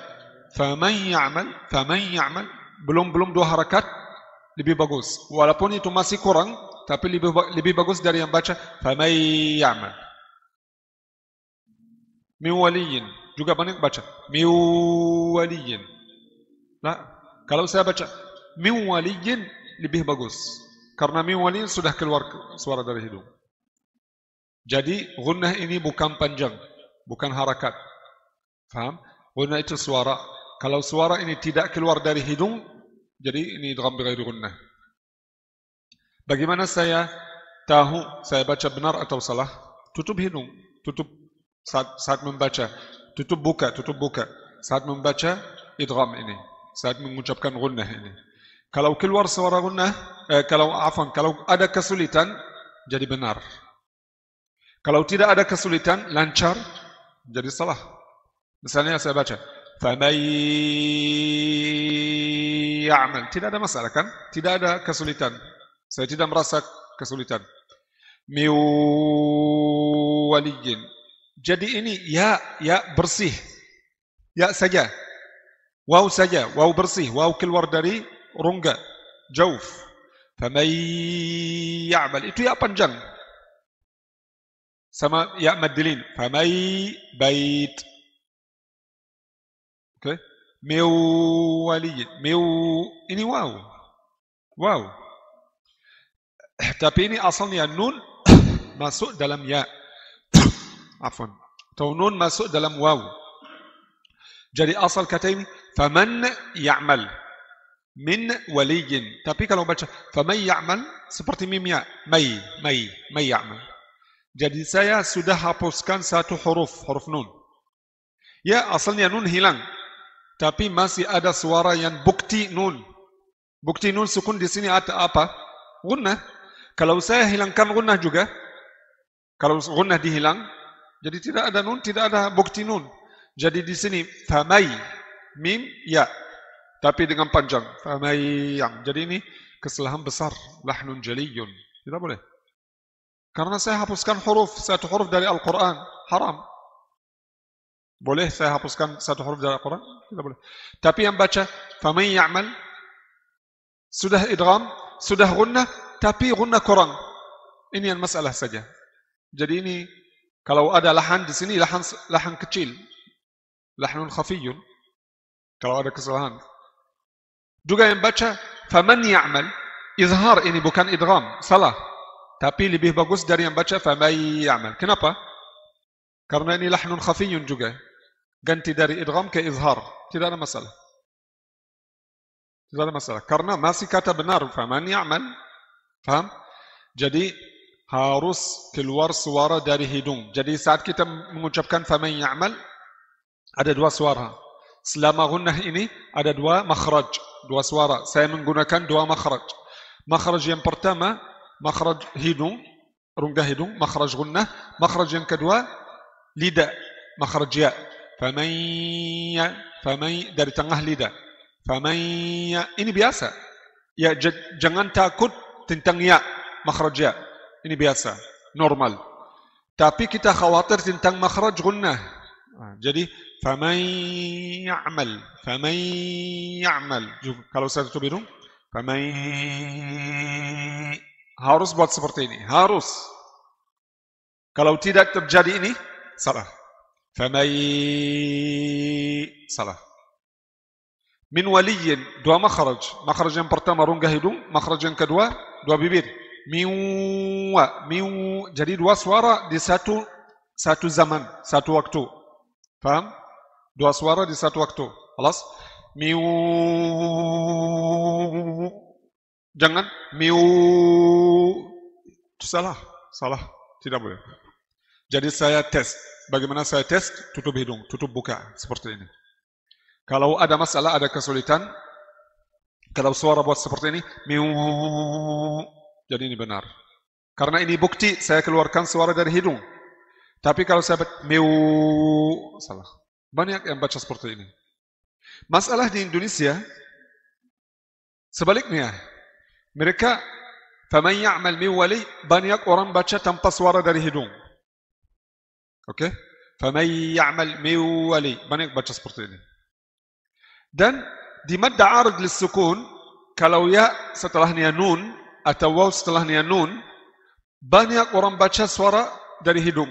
faman ya'mal, belum 2 harakat, lebih bagus. Walaupun itu masih kurang, tapi lebih bagus dari yang baca faman ya'mal. Min waliyin, juga banyak baca min waliyin. Nah, kalau saya baca min waliyin lebih bagus. Karena min waliyin sudah keluar suara dari hidung. Jadi gunnah ini bukan panjang, bukan harakat. Faham? Gunnah itu suara. Kalau suara ini tidak keluar dari hidung, jadi ini idgham bi ghairi gunnah. Bagaimana saya tahu saya baca benar atau salah? Tutup hidung, tutup saat membaca, tutup buka. Saat membaca idgham ini, saat mengucapkan gunnah ini. Kalau keluar suara gunnah, kalau ada kesulitan, jadi benar. Kalau tidak ada kesulitan, lancar, jadi salah. Misalnya saya baca, فَمَنْ يَعْمَلْ. Tidak ada masalah kan? Tidak ada kesulitan. Saya tidak merasa kesulitan. مِنْ وَلِيٍّ. Jadi ini ya bersih. Ya saja. Waw saja, waw bersih, waw keluar dari rongga, jauf. فَمَنْ يَعْمَلْ. Itu ya panjang. Sama ya maddilin. فَمَنْ بَيْتْ. Oke. مِنْ وَلِيٍّ. Ini waw. Waw. Tapi ini asalnya nun masuk dalam ya. Afwan. Atau nun masuk dalam waw. Jadi asal kata ini faman ya'mal min waliyin. Tapi kalau baca faman ya'mal seperti mim ya, may ya'mal. Jadi saya sudah hapuskan satu huruf nun. Ya asalnya nun hilang. Tapi masih ada suara yang bukti nun. Bukti nun sukun di sini ada apa? Gunnah. Kalau saya hilangkan gunnah juga, kalau gunnah dihilang, jadi tidak ada nun, tidak ada bukti nun. Jadi di sini famai mim ya, tapi dengan panjang famai yang. Jadi ini kesalahan besar, lahnun jaliyun. Tidak boleh. Karena saya hapuskan satu huruf dari Al-Quran, haram. Boleh saya hapuskan satu huruf dari Al-Quran? Tidak boleh. Tapi yang baca famai ya'mal sudah idgham, sudah gunnah, tapi gunnah kurang. Ini yang masalah saja. Jadi ini kalau ada lahan di sini lahan kecil. Lahnun khafiyun. Kalau ada kesalahan. Juga yang baca faman ya'mal, izhar ini bukan idgham, salah. Tapi lebih bagus dari yang baca faman ya'mal. Kenapa? Karena ini lahnun khafiyun juga. Ganti dari idgham ke izhar. Tidak ada masalah. Tidak ada masalah. Karena masih kata benar faman ya'mal. Faham? Jadi harus keluar suara dari hidung. Jadi saat kita mengucapkan faman ya'mal, ada dua suara. Selama gunnah ini ada dua makhraj, dua suara. Saya menggunakan dua makhraj. Makhraj yang pertama, makhraj hidung, rongga hidung, makhraj gunnah. Makhraj yang kedua, lidah, makhraj ya. Faman dari tengah lidah. Faman ini biasa. Ya jangan takut tentang ya, makhraj ya. Ini biasa, normal. Tapi kita khawatir tentang makhraj gunnah. Jadi faman ya'mal. Kalau saya tutup hidung, faman harus buat seperti ini, harus. Kalau tidak terjadi ini, salah. Faman salah. Min waliyin, dua makhraj. Makhraj yang pertama rongga hidung, makhraj yang kedua dua bibir. Miu. Jadi dua suara di satu zaman, satu waktu. Paham? Dua suara di satu waktu. Alas? Miu. Jangan miu. Salah. Tidak boleh. Jadi saya tes. Bagaimana saya tes? Tutup hidung, tutup buka. Seperti ini. Kalau ada masalah, ada kesulitan. Kalau suara buat seperti ini. Miu. Jadi ini benar. Karena ini bukti saya keluarkan suara dari hidung. Tapi kalau saya baca miu, salah. Banyak yang baca seperti ini. Masalah di Indonesia, sebaliknya. Mereka, faman ya'mal miu wali, banyak orang baca tanpa suara dari hidung. Oke? Faman ya'mal miu wali, banyak baca seperti ini. Dan di madda arid lissukun, kalau ya setelahnya nun, atau waw setelahnya nun, banyak orang baca suara dari hidung.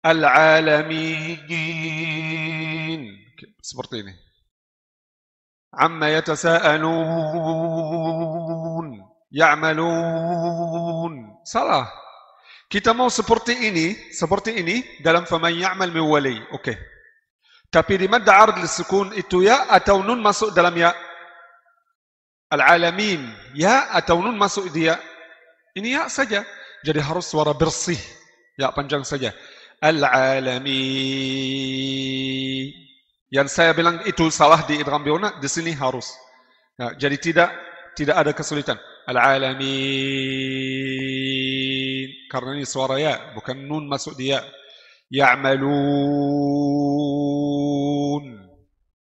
Al-alamin. Seperti ini. Amma yatasa'alun. Ya'malun. Salah. Kita mau seperti ini dalam faman ya'mal min wali. Oke. Tapi di madda arid lissukun itu ya atau nun masuk dalam ya. Al-alamin. Ya atau nun masuk dia. Ini ya saja. Jadi harus suara bersih. Ya panjang saja. Al-alamin. Yang saya bilang itu salah di idgham bi gunah, di sini harus. Ya, jadi tidak tidak ada kesulitan. Al-alamin, karena ini suara ya, bukan nun masuk dia. Ya'malun.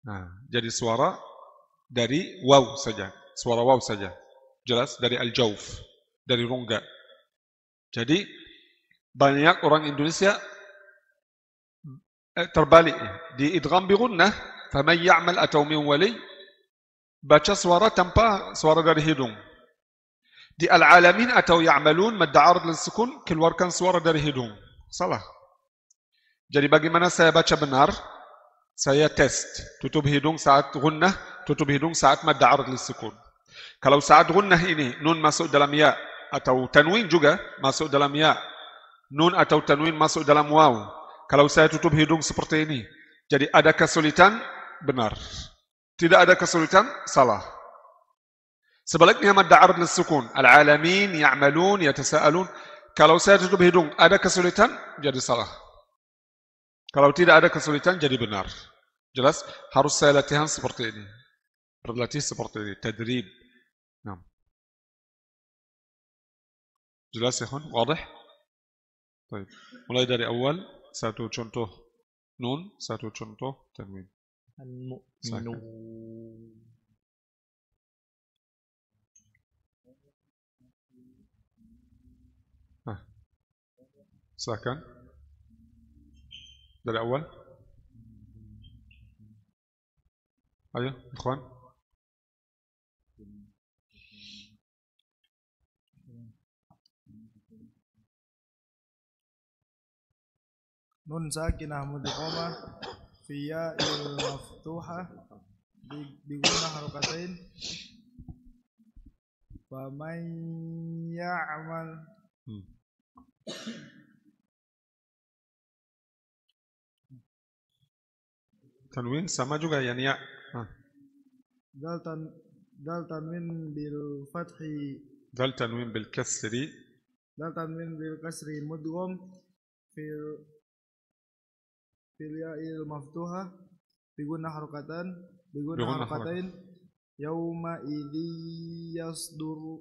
Nah, jadi suara dari waw saja, suara waw saja. Jelas dari al-jawf, dari rongga. Jadi banyak orang Indonesia terbalik di idgham bi gunnah, faman ya'mal atau min wali baca suara tanpa suara dari hidung. Di al-alamin atau ya'malun mad arid lil sukun keluarkan suara dari hidung. Salah. Jadi bagaimana saya baca benar? Saya test. Tutup hidung saat gunnah, tutup hidung saat mad arid lil sukun. Kalau saat gunnah ini nun masuk dalam ya atau tanwin juga masuk dalam ya. Nun atau tanwin masuk dalam waw. Kalau saya tutup hidung seperti ini, jadi ada kesulitan, benar. Tidak ada kesulitan, salah. Sebaliknya mad arid lis sukun, al-alamin, ya'malun, yatasaalun. Kalau saya tutup hidung, ada kesulitan, jadi salah. Kalau tidak ada kesulitan, jadi benar. Jelas, harus saya latihan seperti ini. Berlatih seperti ini, tadrib. Nah. Jelas ya kawan, wadah? Baik. Mulai dari awal, satu contoh nun, satu contoh tanwin. Al-mu'minun. Silakan. Dari awal. Ayo, ikhwan. Nun sakinah mudghamah fi ya'il maftuhah bi gunnah harokatain. Faman ya'mal tanwin sama juga ya ya. Dal tanwin bil fathi. Dal tanwin bil kasri. Dal tanwin bil kasri mudgham fil ya'il maftuhah bi gunnah harokatain. Yauma idzi yasdur.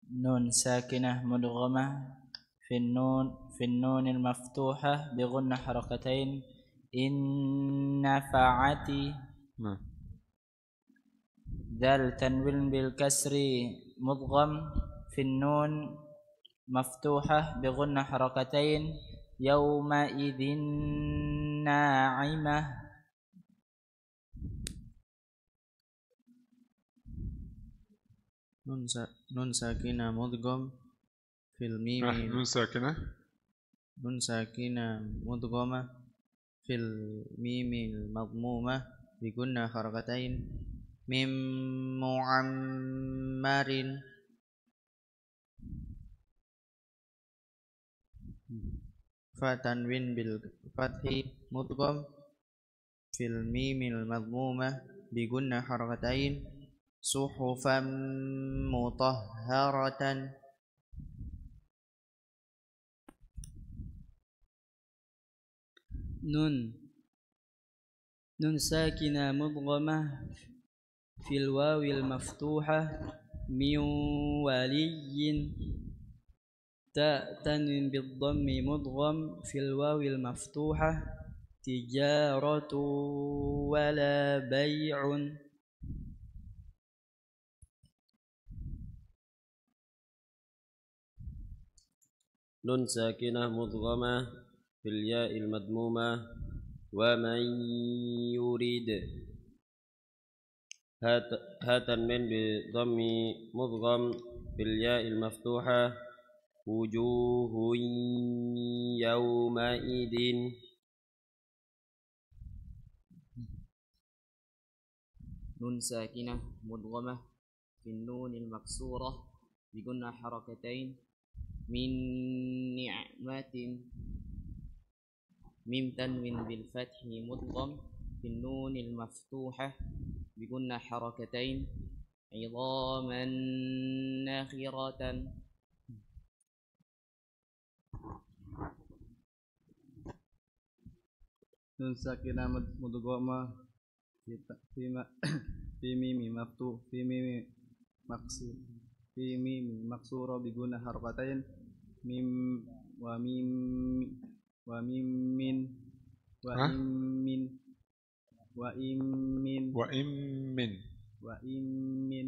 Nun sakinah mudghamah في النون المفتوحة بغنة حركتين إن نفعتي ذال تنوين بالكسر مضغم في النون مفتوحة بغنة حركتين يومئذ ناعمة nun sakinah mudgham fil mim nun sakinah mudghamah fil mimil madmumah bi gunnah harakatain mim mu'ammarin fa tanwin bil fathi mudgham fil mimil madmumah bi gunnah harakatain suhufan mutahharatan. نون ساكنة مضغمة في الواو المفتوحة من ولي تاء تنوين بالضم مضغم في الواو المفتوحة تجارة ولا بيع نون ساكنة مضغمة في الياء المدمومة ومن يريد تنوين بضم مضغم في الياء المفتوحة وجوه يومئذ نون ساكنة مضغمة في النون المكسورة بقلنا حركتين من نعمة ميم تنوين بالفتح مضغم في النون المفتوحة بقلنا حركتين عظاما ناخرة Nun sakinah mudghamah fi mimi maftuh fi mimi maksura bi guna harakatain mim wa mim min wa im min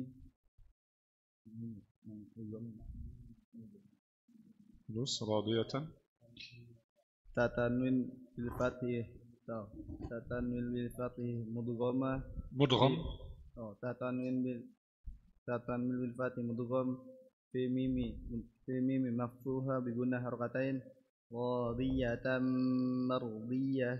terus radiyatan tatanwin bil fathih tatanwin bil fathih mudgham tatanwin bil fathih mudgham fi mimi maftuha bi guna harakatain radiyatan mardiyah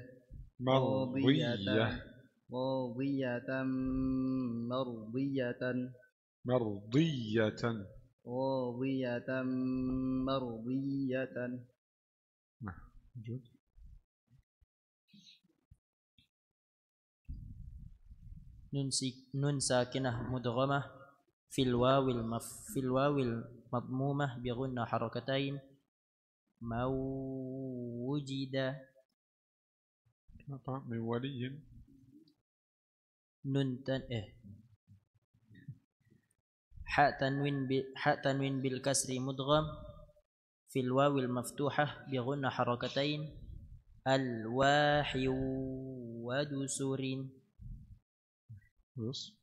mardiyatan. Nah, lanjut. Nun sakinah mudghamah fil wawil madmumah bi gunna harakatain mawujida apa min waliyin nun ha tanwin bil kasri mudgham fil wawil maftuhah bi gunna harakatain al wahi wa dusurin. Terus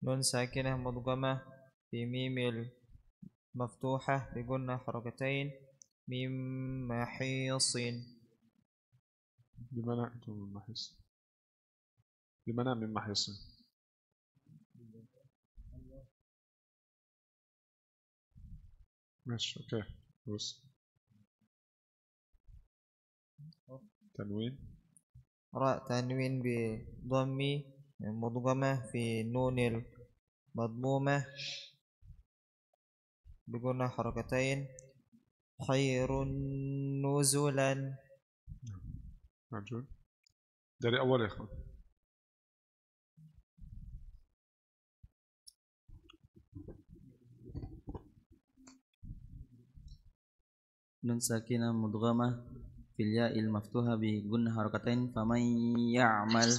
nun sakinah mudghamah fi mimil maftuhah bi gunna harakatain mim mahisin. Di mana itu mim mahis? Di mana mim mahis? Masya, oke. Terus tanwin ra tanwin bi dhammi mudghamah fi nunil madmumah bi gunna harakatain khairun nuzulan. Lanjut dari awal ya. Nun sakinah mudghamah fil ya'il maftuha bi gunna harakatain faman ya'mal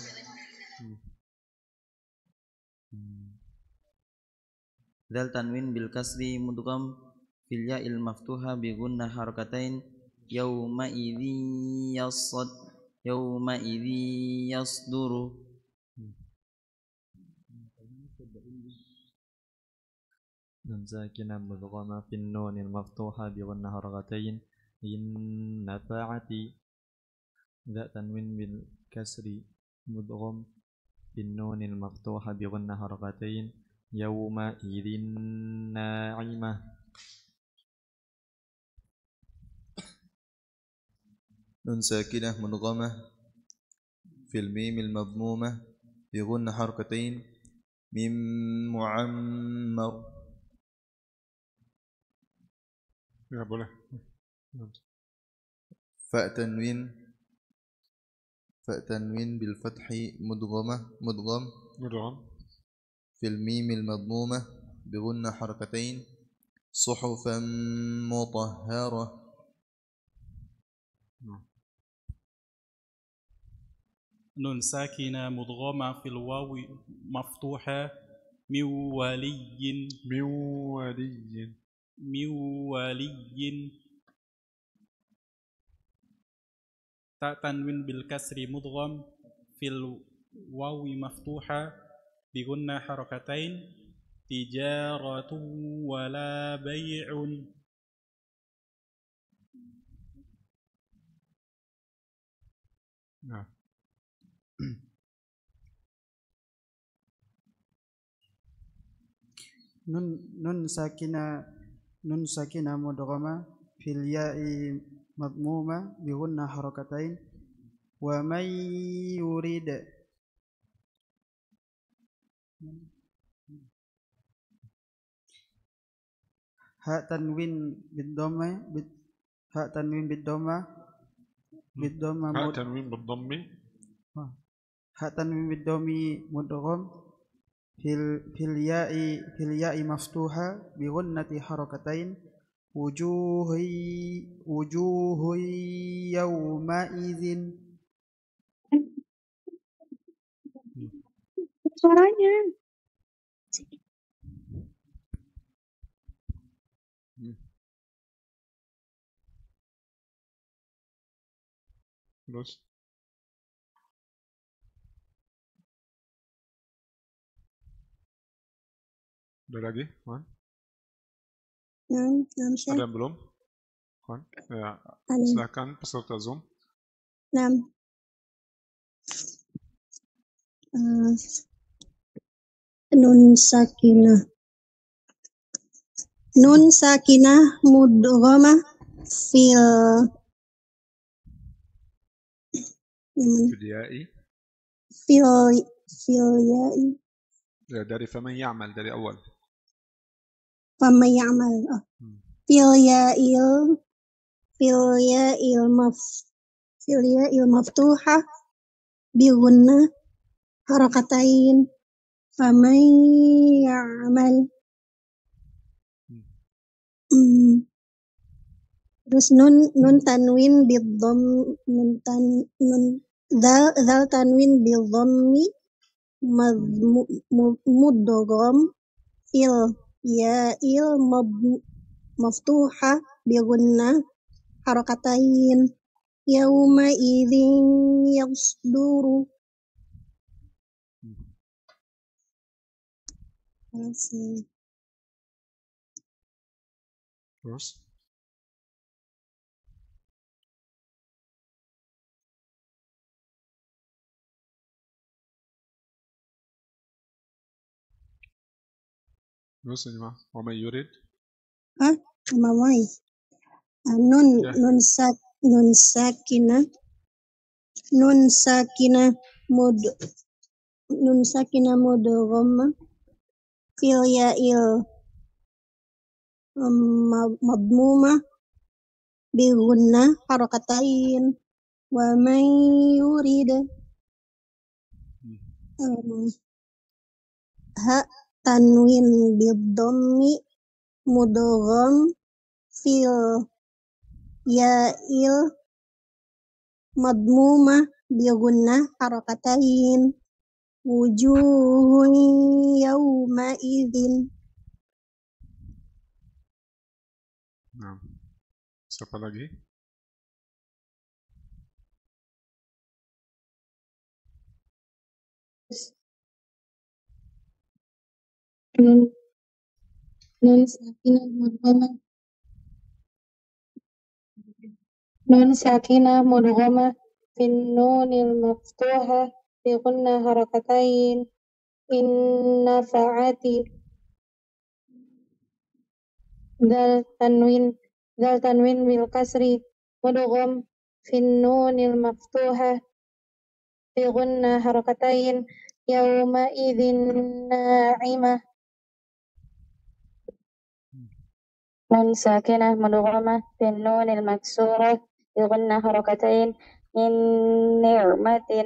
dal tanwin bil kasri mudgham fil ya'il maftuha bi gunna harakatain yauma idzi yasduru. Nun sakinah mudghamah fin nunil maftuha bi gunna harakatain in nafa'ati dal tanwin bil kasri mudgham fin nunil maftuha bi gunna harakatain yauma idzin na'imah. Nun sakinah mudghamah fil mimil madmumah bi gunna harakatain mim mu'ammar. Ya boleh. Fa tanwin bil fathi mudgham fil mimil madmumah bi gunna harakatain suhufan mutahharah. Nun sakinah mudghama fil wawi maftuha miwaliyin ta tanwin bil kasri mudgham fil wawi maftuha bi gunna harakatain tijaratu wala bay'un. Nah. Nun sakinah mudghamah fil ya'i madmumah bi gunna harakatain wa may yurid ha tanwin bid dhamma mudgham fil ya'i maftuha bi gunnati harakatain وجوه يومئذ Suaranya. Terus ada lagi, Wan? Syekh. Ada yang belum? Wan? Ya, Ada. silakan peserta Zoom. Nun sakinah. Nun sakinah mudghamah fil Fidyai. fil ya'i. Ya, dari faman ya'mal dari awal. Faman ya'mal. Fil ya'il maftuhah bi gunnah harakatain. Faman ya'mal. Terus nun tanwin bidham zal tanwin bidhammi mudgham fil ya'il maftuha bi gunnah harakatain yauma idzin yasduru. Terus ini mah, wa may yurid. Mamai. Nun sakinah mudghamah fil ya'il madmumah bi gunnah harakatain wa man yurid ha tanwin bidhammi mudgham fil ya'il madmumah bi gunnah harakatain wujuhun yawma idzin. Nah, siapa lagi? Nun sakinah mudghamah. Nun sakinah mudghamah fin nunil maftuhah bi gunnah harakatain. Inna fa'ati. Dal tanwin bil kasri mudgham fin nunil maftuhah bi gunnah harakatain yauma idzin na'imah. Nun sakinah mudghamah fin nunil maksurah bi gunnah harakatain min ni'matin.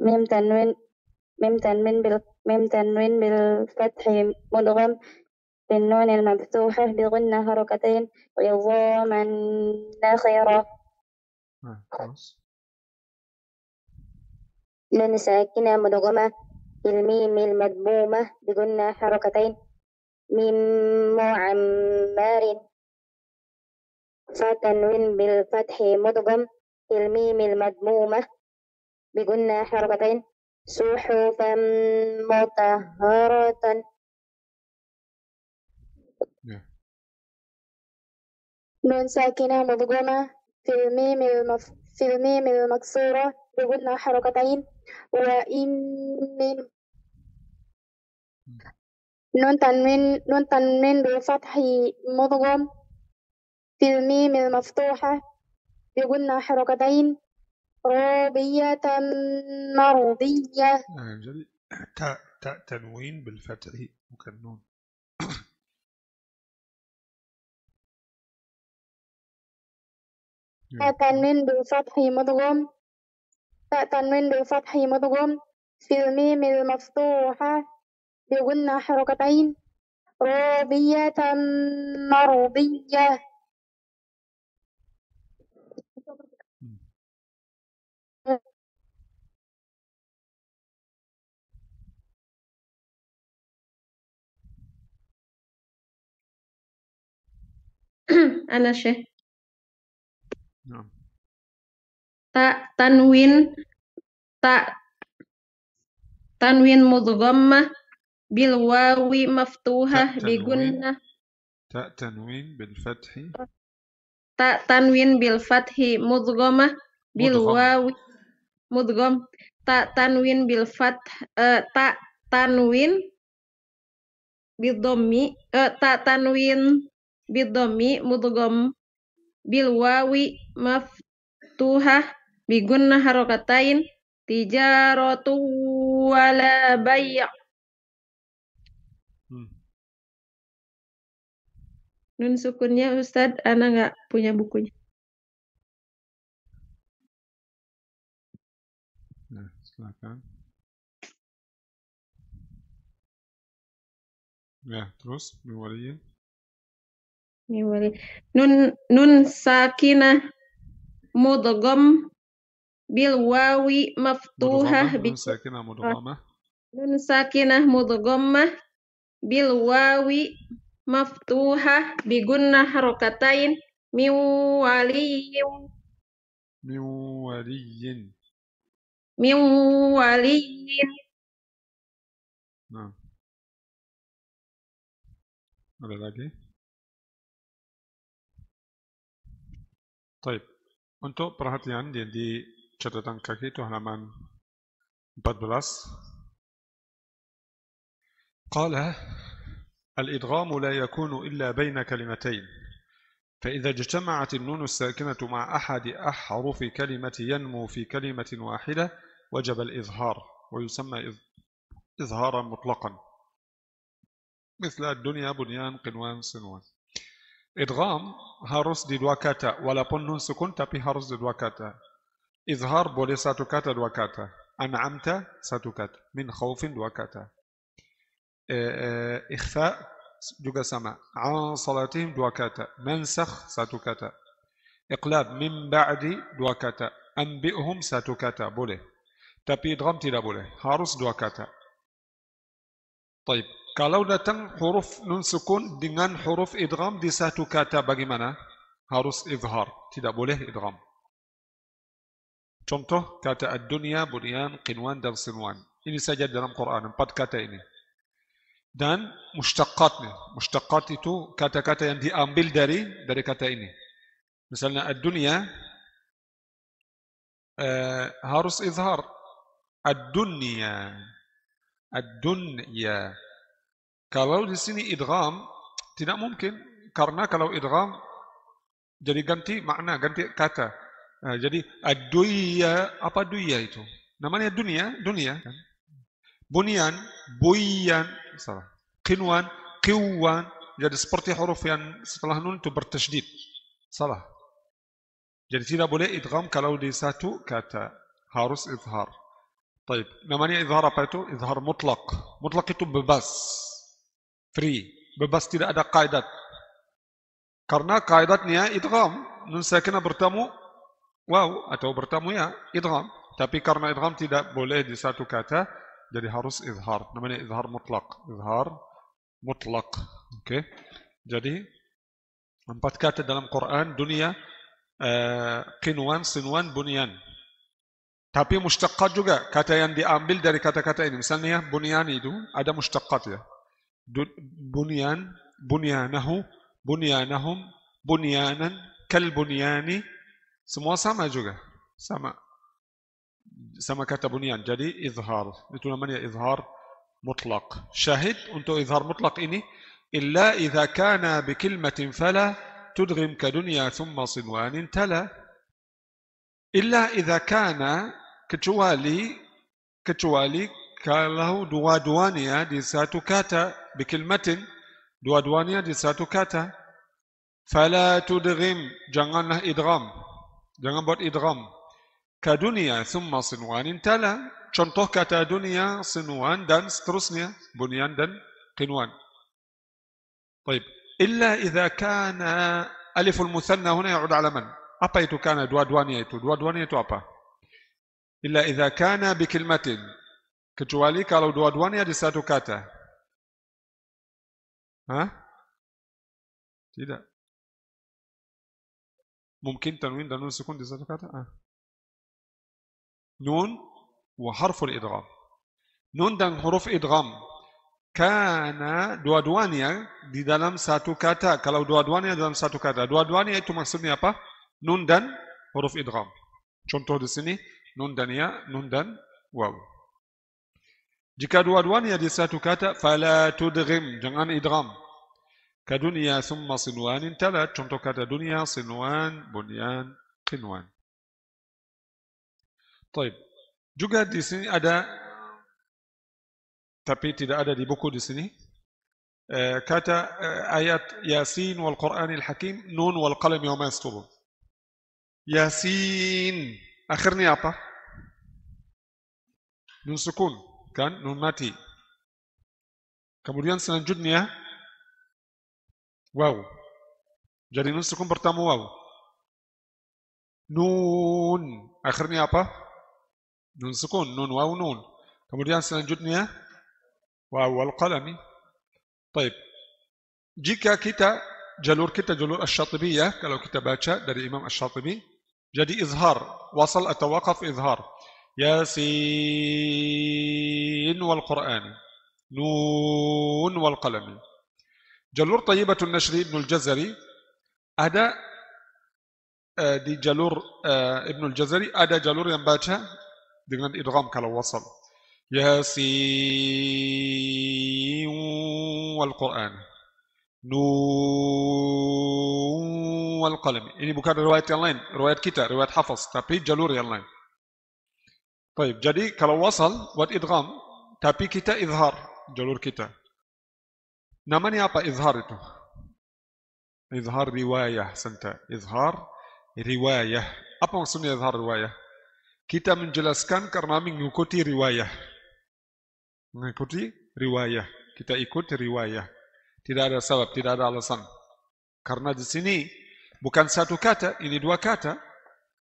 Mim tanwin bil fathi mudgham fin nunil maftuhah bi gunnah harakatain wa idhaman nakhirah. Nun sakinah mudghamah fil mimil madmumah bi gunnah harakatain min mu'ammarin. Fa tanwin bil fathi mudgham fil mimil madmumah bi gunnah harakatain suhufan mutahharatan. Nun sakinah mudghamah fil mimil maksurah bi gunnah harakatain wa in min. Nun tanwin bil fathi mudgham fil mimil maftuhah bi gunnah harakatain radiyatan mardiyah. Jadi ta tanwin bil fathi bukan nun. tanwin bil fathi mudgham fil mimil maftuhah bi gunnah harakatain راضية مرضية. Ana Syekh. نعم. Tanwin mudghammah bil wawi maftuhah bi gunnah. تنوين بالفتح. Tanwin bil fathi mudghammah bil wawi mudgham. Tanwin bil fath tanwin bil dhammi tanwin bil dhammi mudgham bil wawi maftuhah bi gunnah harakatain tijaratu wala bay'. Nun sukunnya Ustadz, ana nggak punya bukunya. Nah, silakan. Ya, terus miwaliyin. Nun sakinah mudgham bil wawi maftuhah bi nun sakinah mudghammah bil wawi maftuhah bi gunnah harakatain min waliyin. Nah. Ada lagi? Baik. Untuk perhatian di catatan kaki itu halaman 14. قال الإدغام لا يكون إلا بين كلمتين، فإذا اجتمعت النون الساكنة مع أحد أحرف كلمة ينمو في كلمة واحدة وجب الإظهار، ويسمى إظهارا مطلقا، مثل الدنيا بنيان قنوان صنوان. إدغام harus di dua kata, walaupun nun sukun tapi harus di dua kata. Izhar boleh satu kata dua kata. An'amta satu kata. Min khawfin dua kata. Ikhfa juga sama. An salatihim dua kata. Mansakh satu kata. Iqlab min ba'di dua kata. Anbi'hum satu kata. Boleh. Tapi idgham tidak boleh. Harus dua kata. Taib. Kalau datang huruf nun sukun dengan huruf idgham di satu kata bagaimana? Harus izhar. Tidak boleh idgham. Contoh kata ad-dunya, bunyan, qinwan, dan sinwan. Ini saja dalam Quran, 4 kata ini. Dan mushtaqatnya. Mushtaqat itu kata-kata yang diambil dari kata ini. Misalnya ad-dunya harus izhar. Ad-dunya. Ad-dunya. Kalau di sini idgham tidak mungkin, karena kalau idgham jadi ganti makna, ganti kata. Nah, jadi ad-dunya, apa dunya itu? Namanya dunia kan? Bunyan, buyan, salah. Qinwan, qiwan. Jadi seperti huruf yang setelah nun itu bertasydid. Salah. Jadi tidak boleh idgham kalau di satu kata, harus izhar. Baik, namanya izhar apa itu? Izhar mutlak. Mutlak itu bebas. Free, bebas, tidak ada kaidat. Karena kaidatnya idgham, nun sakinah bertemu waw atau bertemu ya idgham. Tapi karena idgham tidak boleh di satu kata, jadi harus izhar. Namanya izhar mutlak. Izhar mutlak. Oke. Jadi 4 kata dalam Quran, dunia, qinwan, sinwan, bunyan. Tapi mushtaqat juga, kata yang diambil dari kata-kata ini. Misalnya bunyan itu ada mushtaqat ya. Bunyan, bunyanahu, bunyanahum, bunyanan, kal bunyani, semua sama juga, sama kata bunyan. Jadi izhar, itu namanya izhar mutlaq. Syahid untuk izhar mutlaq ini, illa idza kana bi kalimatin fala tudghim ka dunya thumma sinwanin tala. Illa idza kana, kecuali kalau dua-duanya di satu kata, bikilmatin, dua-duanya di satu kata, fala tudghim, janganlah idgham, jangan buat idgham. Ka dunia thumma sinwanin tala, contoh kata dunia, sinwan, dan seterusnya, bunyan dan qinwan. طيب إلا إذا كان ألف المثنى هنا يعود على من؟ Apa itu kana dua-duanya itu? Dua-duanya itu apa? Illa idza kana bikilmatin. Kecuali kalau dua-duanya di satu kata. Hah? Tidak. Mungkin tanwin dan nun sukun di satu kata? Nun wa harful idgham. Nun dan huruf idgham. Karena dua-duanya di dalam satu kata. Kalau dua-duanya dalam satu kata. Dua-duanya itu maksudnya apa? Nun dan huruf idgham. Contoh di sini nun dan ya, nun dan waw. Jika dua-duanya di satu kata, fala tudghim, jangan idgham. Kadunya thumma sinwanin talat. Contoh kata dunia, sinwan, bunyan, qinwan. Taib. Juga di sini ada, tapi tidak ada di buku di sini. Kata ayat Yasin wal Qur'anil Hakim, nun wal qalam yawma yasturun. Yasin, akhirnya apa? Nun sukun, kan? Nun mati. Kemudian selanjutnya waw. Jadi nun sukun pertama waw. Nun, akhirnya apa? Nun sukun, nun waw nun. Kemudian selanjutnya waw wal qalami. Baik. Jika kita jalur Asy-Syatibiyah, kalau kita baca dari Imam Asy-Syatibi, jadi izhar, wasal atau waqaf izhar. Yasin wal Qur'an, nun wal qalam. Jalur Thayyibatun Nashri Ibnul Jazari ada di jalur Ibnul Jazari ada jalur yang baca dengan idgham kalau wasal. Yasin wal Qur'an, nun wal qalam. Ini bukan riwayat yang lain, riwayat kita, riwayat Hafaz, tapi jalur yang lain. Baik, jadi kalau wasal buat idgham, tapi kita izhar jalur kita. Namanya apa izhar itu? Izhar riwayah santa. Izhar riwayah. Apa maksudnya izhar riwayah? Kita menjelaskan karena mengikuti riwayah. Mengikuti riwayah. Kita ikut riwayah. Tidak ada sebab, tidak ada alasan. Karena di sini bukan satu kata, ini dua kata.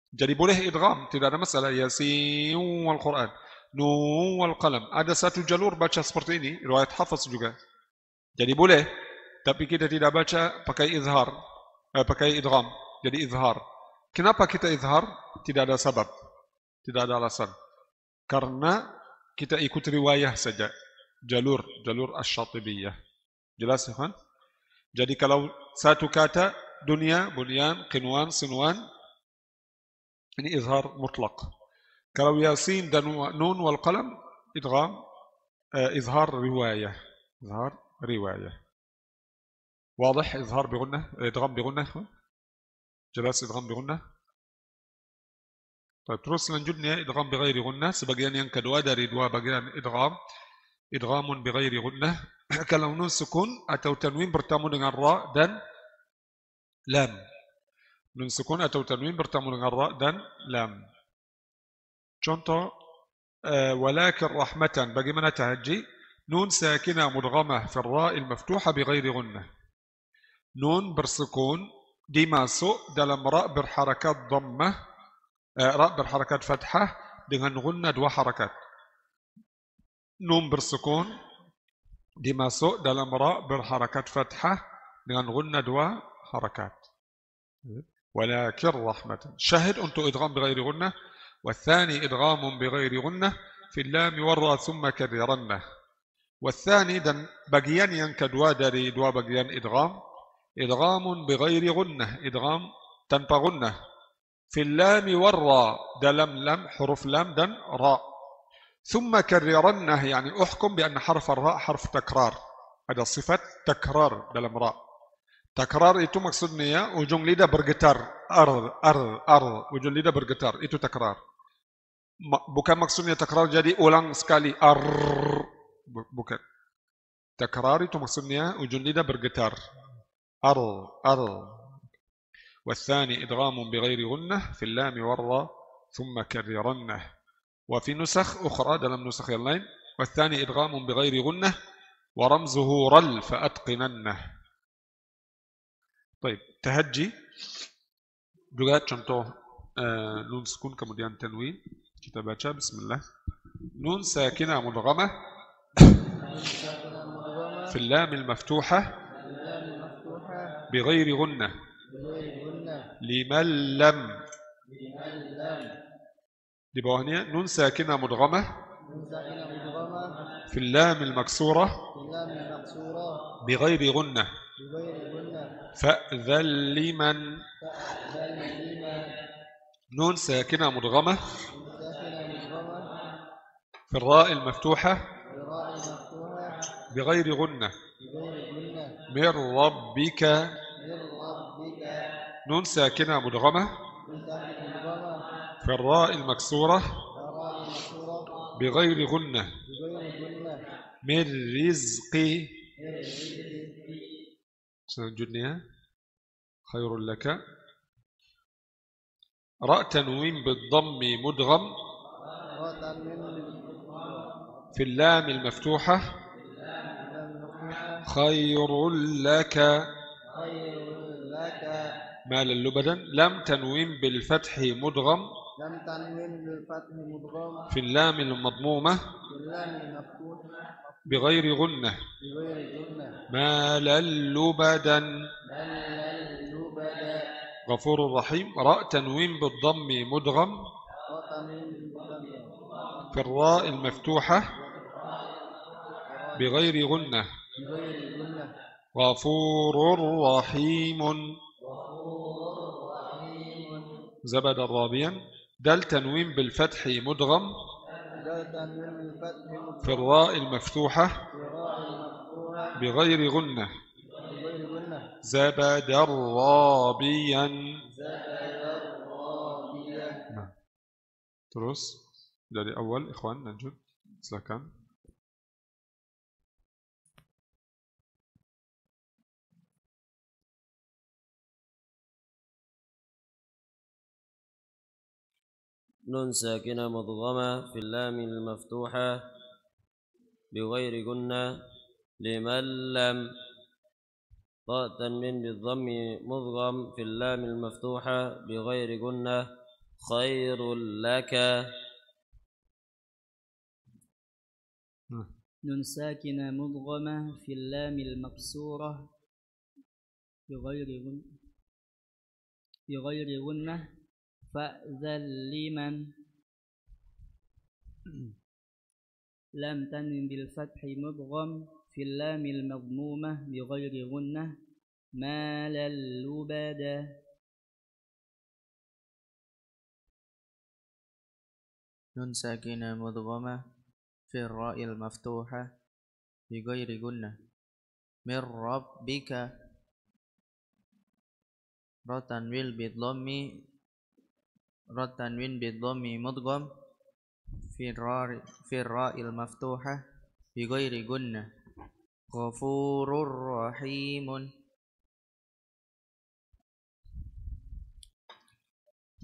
Jadi boleh idgham, tidak ada masalah. Yasin wal Qur'an, nun wal qalam. Ada satu jalur baca seperti ini, riwayat Hafaz juga. Jadi boleh, tapi kita tidak baca pakai izhar, pakai idgham. Jadi izhar. Kenapa kita izhar? Tidak ada sebab, tidak ada alasan. Karena kita ikut riwayah saja. Jalur Asy-Syatibiyah. Jelas ya kan? Jadi kalau satu kata dunia, bunyan, qinwan, sinwan, ini izhar mutlak. Kalau yasin dan nun wal qalam, idgham, izhar riwayah. Izhar riwayah. واضح إظهار بغنة إدغام بغنة jelas إدغام بغنة. طيب terus selanjutnya idgham bighairi gunnah, sebagian yang kedua dari dua bagian idgham, idghamun bighairi gunnah. Kalau nun sukun atau tanwin bertemu dengan ra dan lam. Nun sukun atau tanwin bertemu dengan ra dan lam. Contoh walakin rahmatan, bagaimana tahajji? Nun sakinah mudghamah fi ra al-maftuhah bighairi gunnah. Nun bersukun dimasuk dalam ra berharakat dhammah, ra berharakat fathah dengan gunnah dua harakat. Nun bersukun dimasuk dalam ra berharakat fathah dengan gunnah dua harakat. Walakin rahmatan. Syahid untuk idgham bighairi gunnah. والثاني إدغام بغير غنة في اللام والراء ثم كررنه. والثاني dan bagian yang kedua dari dua bagian idgham, idghamun bighairi gunnah, idgham tanpa gunnah. في اللام والراء, dalam lam, huruf lam dan ra. ثم كررنه يعني احكم بأن حرف الراء حرف تكرار. Ada sifat takrar dalam ra. Takrar itu maksudnya ujung lidah bergetar, ujung lidah bergetar, itu takrar. Bukan maksudnya takrar jadi ulang sekali, bukan. Takrar itu maksudnya ujung lidah bergetar, والثاني إدغام بغير غنة في اللام والراء ثم كررنه. وفي نسخ أخرى dalam nusakh yang lain, والثاني إدغام بغير غنة ورمزه رل فأتقننه. Baik, tahajji juga contoh nun sukun kemudian tanwin. Kita baca bismillah. Nun sakinah mudghamah في اللام المفتوحة بغير غنة لمن لم. di bawahnya nun sakinah mudghamah في اللام المكسورة بغير غنة فأذن لمن. نون ساكنة مدغمة في الراء المفتوحة بغير غنة من ربك. نون ساكنة مدغمة في الراء المكسورة بغير غنة من رزق. سنجدنيها خير لك. راء تنوين بالضم مدغم في اللام المفتوحة خير لك مال اللبدا. لم تنوين بالفتح مدغم في اللام المضمومة بغير غنة مال اللبدا غفور رحيم. راء تنوين بالضم مدغم في الراء المفتوحة بغير غنة غفور رحيم زبد الرابيا. دال تنوين بالفتح مدغم في الراء المفتوحة بغير غنة زبد الرابيا. terus dari awal ikhwan lanjut silakan. نون ساكنة مضغمة في اللام المفتوحة بغير غنة لمن لم. طاء تنوين بالضم مضغم في اللام المفتوحة بغير غنة خير لك. نون ساكنة مضغمة في اللام المكسورة بغير غنة فأذن لمن. لم تنوين بالفتح مضغم في اللام المضمومة بغير غنة مال اللبدا. نون ساكنة مدغمة في الراء المفتوحة بغير غنة من ربك. راء تنوين بالضم مدغم في الراء المفتوحة بغير غنة غفور رحيم.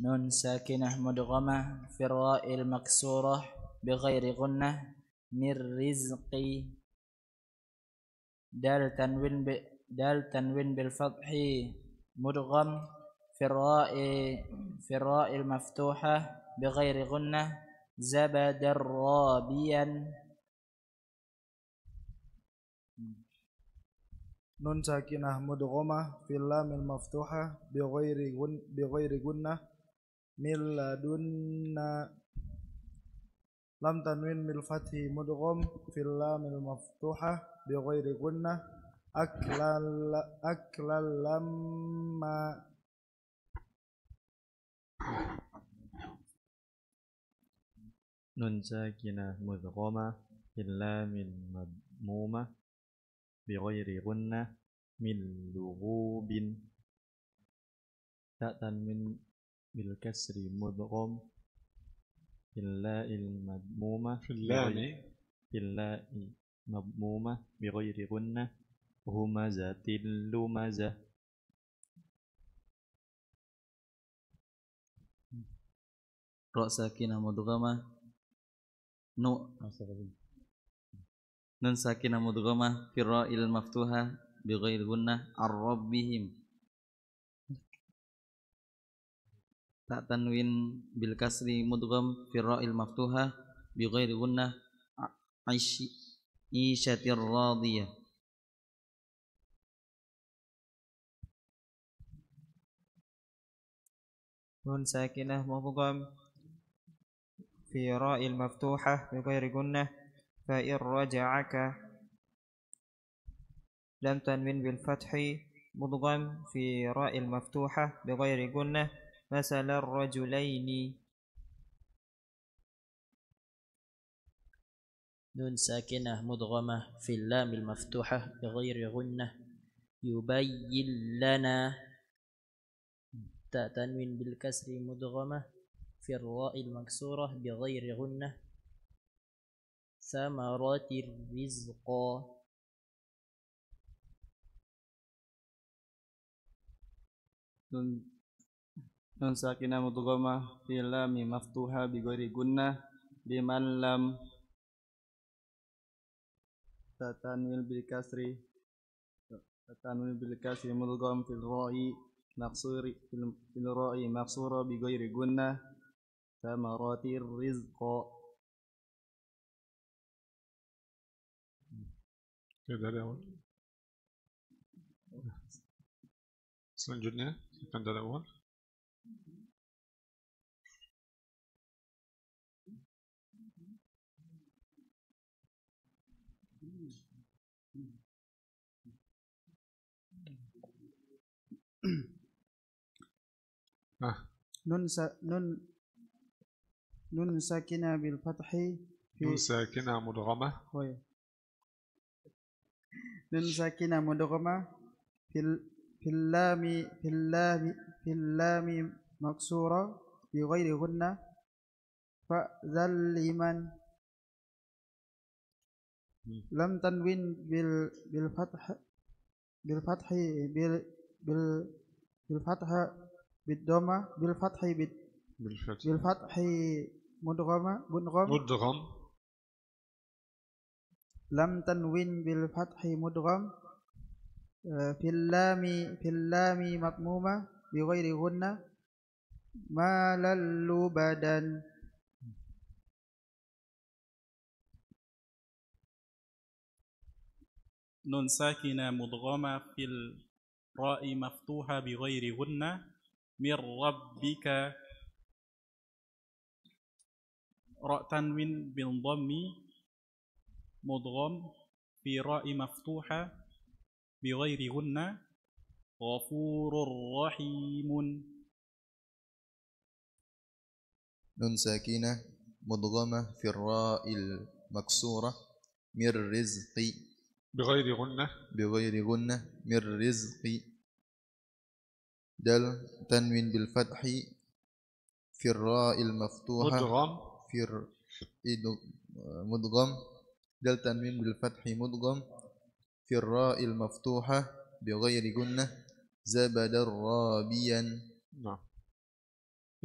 نون ساكنة مدغمة في الراء المكسورة بغير غنة من رزقي. دال تنوين بالفتح مدغم في الراء المفتوحة بغير غنة زبد الرابيا. نون ساكنة مدغمة في اللام المفتوحة بغير غنة من لدنا. لم تنوين بالفتح مدغم في اللام المفتوحة بغير غنة أكلا لما. نون ساكنة مدغمة في اللام المضمومة بغير غنة من لغوب. تاء تنوين بالكسر مدغم في اللاء المضمومة بغير غنة همزة اللمزة. راء ساكنة مدغمة نون ساكنة مدغمة في الراء المفتوحة بغير غنة عن ربهم. ta tanwin bil kasri mudgham fi ra'il maftuha bi ghairi gunnah isyatir radiyah. نون ساكنة مضغم في راء المفتوحة بغير جنة فإن رجعك لم تنوين بالفتح مضغم في راء المفتوحة بغير جنة مثل الرجلين. نون ساكنة مدغمة في اللام المفتوحة بغير غنة يبين لنا تاء تنوين بالكسر مدغمة في الراء المكسورة بغير غنة ثمرات الرزق. نون ساكنة مدغمة في اللام مفتوحة بغير غنة لمن لم تنوين بالكسر مدغم في الراء مقصورة بغير غنة ثمرات الرزق. Dari awal. Selanjutnya akan dari awal. nun sakinah bil fathi Nun sakinah mudghamah. Nun sakinah mudghamah fil lami maksura bi ghairi gunnah fa zalliman lam tanwin bil fathi bil fatha bid dhamma bil fathi mudgham lam tanwin bil fathi mudgham fil lami matmuma bi ghairi gunna ma lallu badan. نون ساكنة مدغمة في الراء مفتوحة بغير غنة من ربك راء تنوين بالضم مدغم في راء مفتوحة بغير غنة غفور رحيم. نون ساكنة مدغمة في الراء المكسورة من رزق بغير غنة من رزق. دال تنوين بالفتح في الراء المفتوحة مدغم دال تنوين بالفتح مدغم في الراء المفتوحة بغير غنة زبد رابيا. Nah.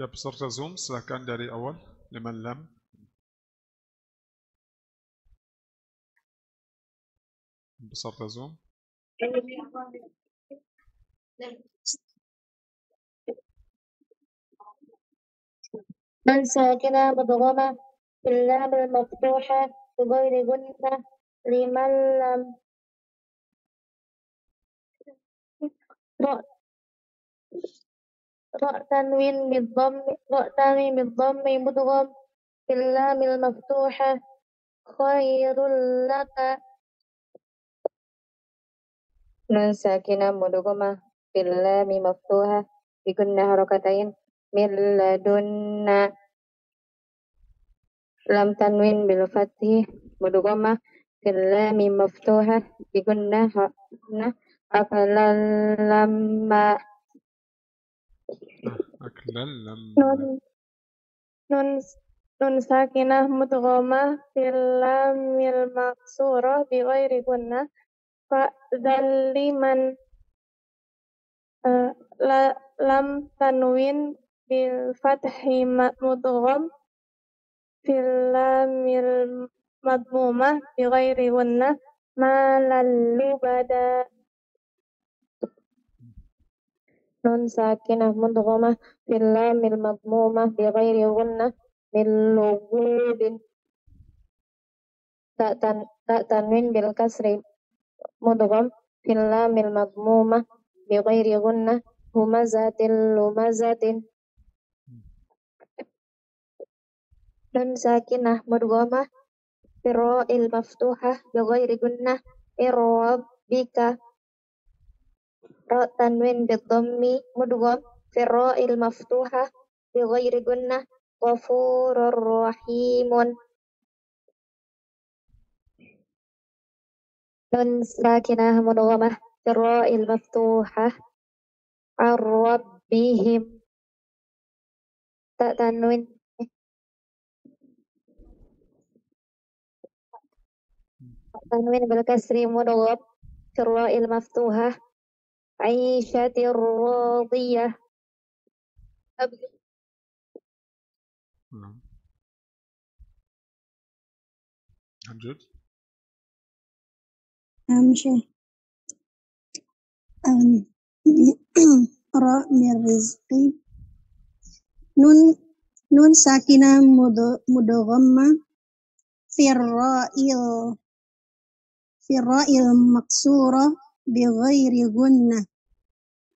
Ya, peserta Zoom silakan dari awal liman lam. Peserta Zoom. من ساكنة مدغمة في اللام المفتوحة بغير غنة لمن لم راء تنوين بالضم مدغم في اللام المفتوحة خير لك. نون ساكنة مدغمة في اللام مفتوحة بغنة حركتين من لدنا لم تنوين بالفتح مدغمة في اللام مفتوحة بغنة أكلا لما. نون ساكنة مدغمة في اللام المكسورة بغير غنة فذلمن لم تنوين بالفتح مدغم في اللام المضمومة بغير غنة ما للبدا. نون ساكنة مدغمة في اللام المضمومة بغير غنة من لغوب تاء تنوين بالكسر مدغم في اللام المضمومة بغير غنة همزة لمزة نون ساكنة مدغمة في الراء المفتوحة بغير غنة ربك راء تنوين بالضم مدغم في الراء المفتوحة بغير غنة غفور رحيم نون ساكنة مدغمة في الراء المفتوحة عن ربهم تاء تنوين بالكسر مدغم في الراء المفتوحة عيشة راضية نعم. أمجد. شيخ راء من رزق نون ساكنة مدغمة في الراء المكسورة بغير غنة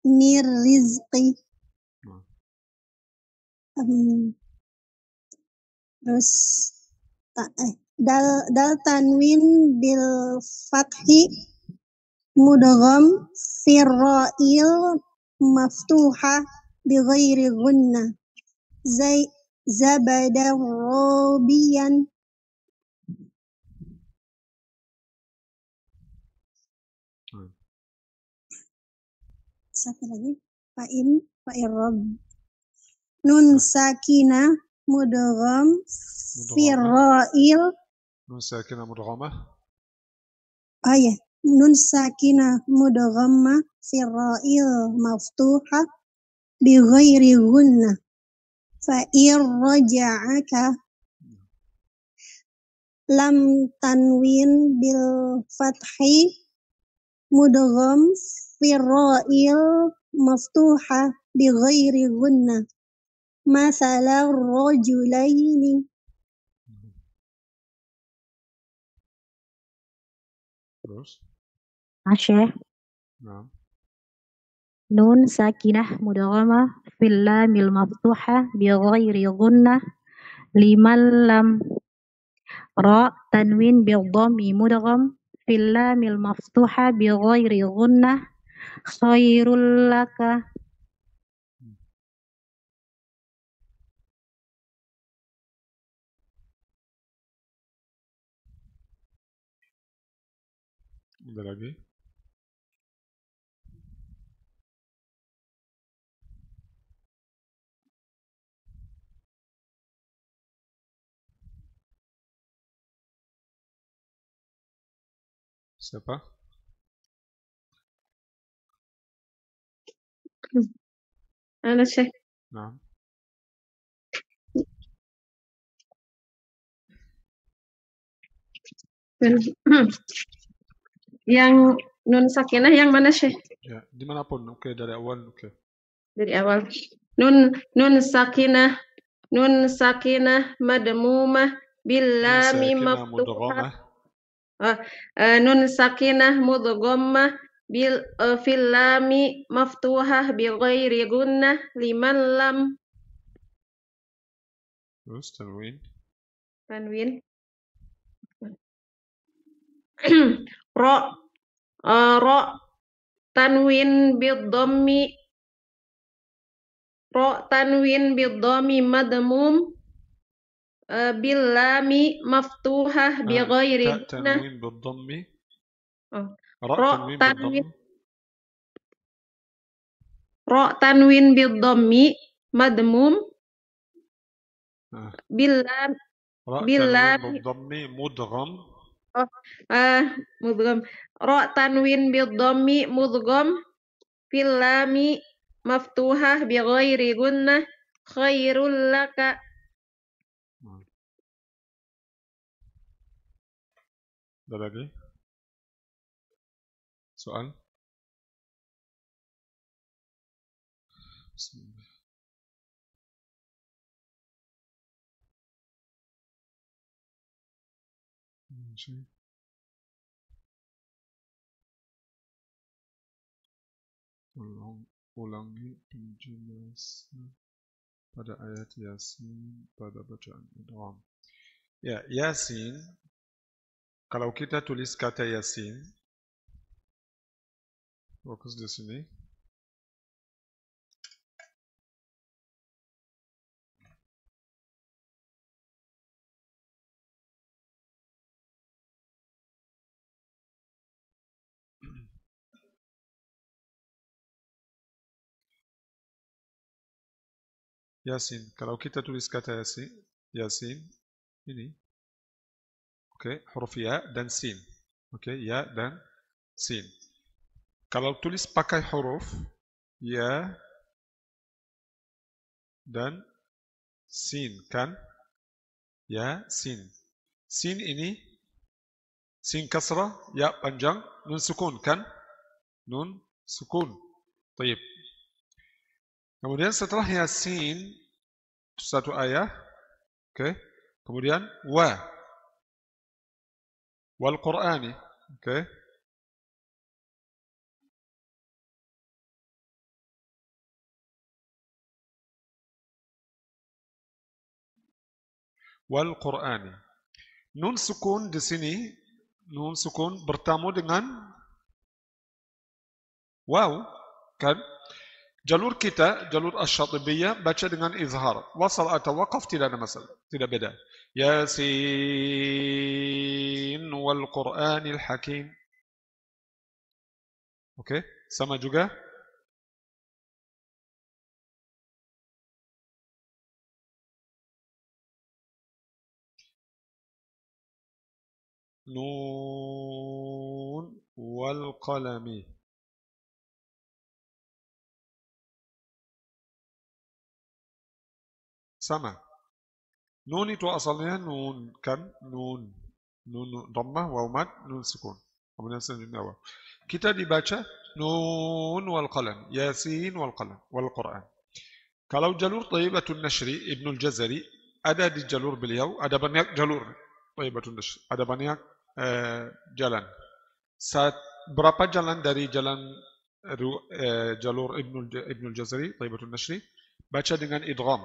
من رزق terus dal tanwin bil fathi mudgham fi ra'il maftuha bi ghairi gunna zabada rabiyan satu lagi fa'in rab nun sakinah mudgham fi ra'il نون ساكنة مدغمة ya nun sakinah mudghammah fi ra'il maftuha bi ghairi gunnah fa in raja'aka lam tanwin bil fathi mudgham fi ra'il maftuha bi ghairi gunnah mathala rajulaini terus Syekh. نعم Nun sakinah mudghamah fil lamil maftuhah bi ghairi gunnah liman lam ra tanwin bil dhammi mudgham fil lamil maftuhah bi ghairi gunnah khairul laka ada lagi siapa Ana Syekh. نعم Yang nun sakinah yang mana Syekh? ya dimanapun oke dari awal oke Dari awal. Nun sakinah madmumah bil نون lami ساكنة maftuhah. مدغمة Nun sakinah mudghammah fil lami maftuhah bi ghairi gunnah liman lam terus tanwin tanwin ra tanwin bid-dhammi madmum bil lami maftuhah bi ghairi تاء gunnah تنوين بالضم ra راء تنوين بالضم tanwin bid-dhammi madmum bil راء تنوين lami بالضم مدغم mudgham ra tanwin bid-dhammi mudgham fil lami maftuhah bi ghairi gunnah khairul laka ada lagi soal Bismillah. Ulangi penjelasan pada ayat Yasin pada bacaan idgham. Ya, Yasin, kalau kita tulis kata Yasin, fokus di sini. Yasin, kalau kita tulis kata Yasin ini, oke, huruf ya dan sin, oke, ya dan sin. Kalau tulis pakai huruf ya dan sin, kan? Ya, sin. Sin ini, sin kasrah, ya panjang, nun sukun, kan? Nun sukun. Taib. Kemudian setelah Yasin, satu ayat, oke. Kemudian wal Qur'ani, oke. Wal Qur'ani. Nun sukun di sini, nun sukun bertemu dengan waw, kan? Jalur kita, jalur Asy-Syatibiyah baca dengan izhar. Wasal atau waqaf tidak ada masalah, tidak beda. Yasin wal Qur'anil Hakim. Oke, sama juga. Nun wal qalami. Sama. Nun itu asalnya nun, kan? Nun. Nun dhammah, waw mad, nun sukun. Kemudian selanjutnya waw. Kita dibaca nun wal qalam, Yasin wal qalam, wal Quran. Kalau jalur Thayyibatun Nashri, Ibnul Jazari, ada di jalur beliau, ada banyak jalur Thayyibatun Nashri, ada banyak jalan. Berapa jalan dari jalan jalur Ibnul Jazari, Thayyibatun Nashri, baca dengan idgham.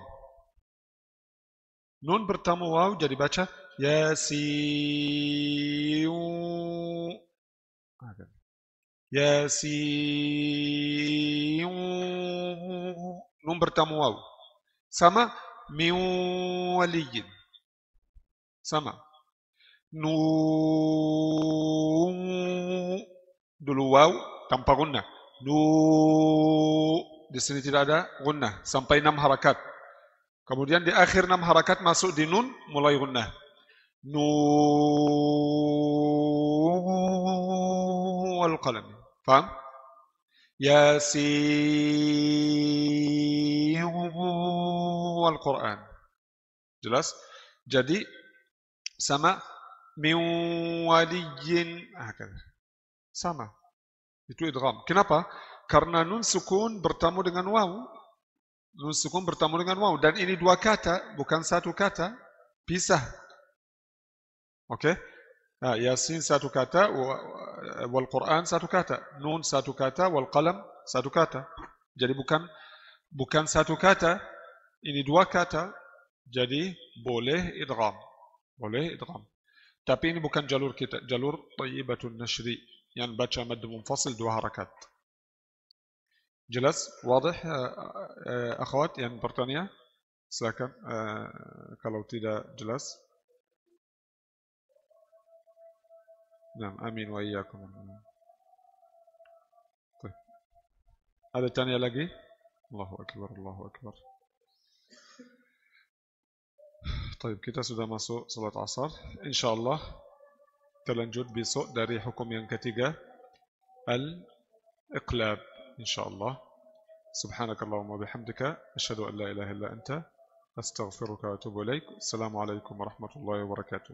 Nun bertemu waw jadi baca Yasin. Yasin. Nun bertemu waw. Sama min waliyin. Sama. Nun dulu waw tanpa gunnah. Di sini tidak ada gunnah sampai 6 harakat. Kemudian di akhir 6 harakat masuk di nun, mulai gunnah. Nun wal qalam. Faham? Yasin wal Quran. Jelas? Jadi sama min waliyin. Sama. Itu idgham. Kenapa? Karena nun sukun bertemu dengan waw. Nun sukun bertemu dengan waw, dan ini 2 kata, bukan 1 kata, pisah. Oke? Nah, Yasin 1 kata, wal Quran 1 kata, nun 1 kata, wal qalam 1 kata. Jadi bukan 1 kata, ini 2 kata, jadi boleh idgham. Boleh idgham. Tapi ini bukan jalur kita, jalur Thayyibatun Nashri yang baca mad munfasil 2 harakat. Jelas? Wadah akhwat yang bertanya? Silakan kalau tidak jelas. Nah, amin wa iyyakum. Ada tanya lagi? Allahu akbar, Allahu akbar. Baik, kita sudah masuk salat asar. Insyaallah kita lanjut besok dari hukum yang ketiga, al-iqlab. Insyaallah. Subhanakallahumma bihamdika asyhadu an la ilaha illa anta astaghfiruka wa atubu ilaik. Assalamualaikum warahmatullahi wabarakatuh.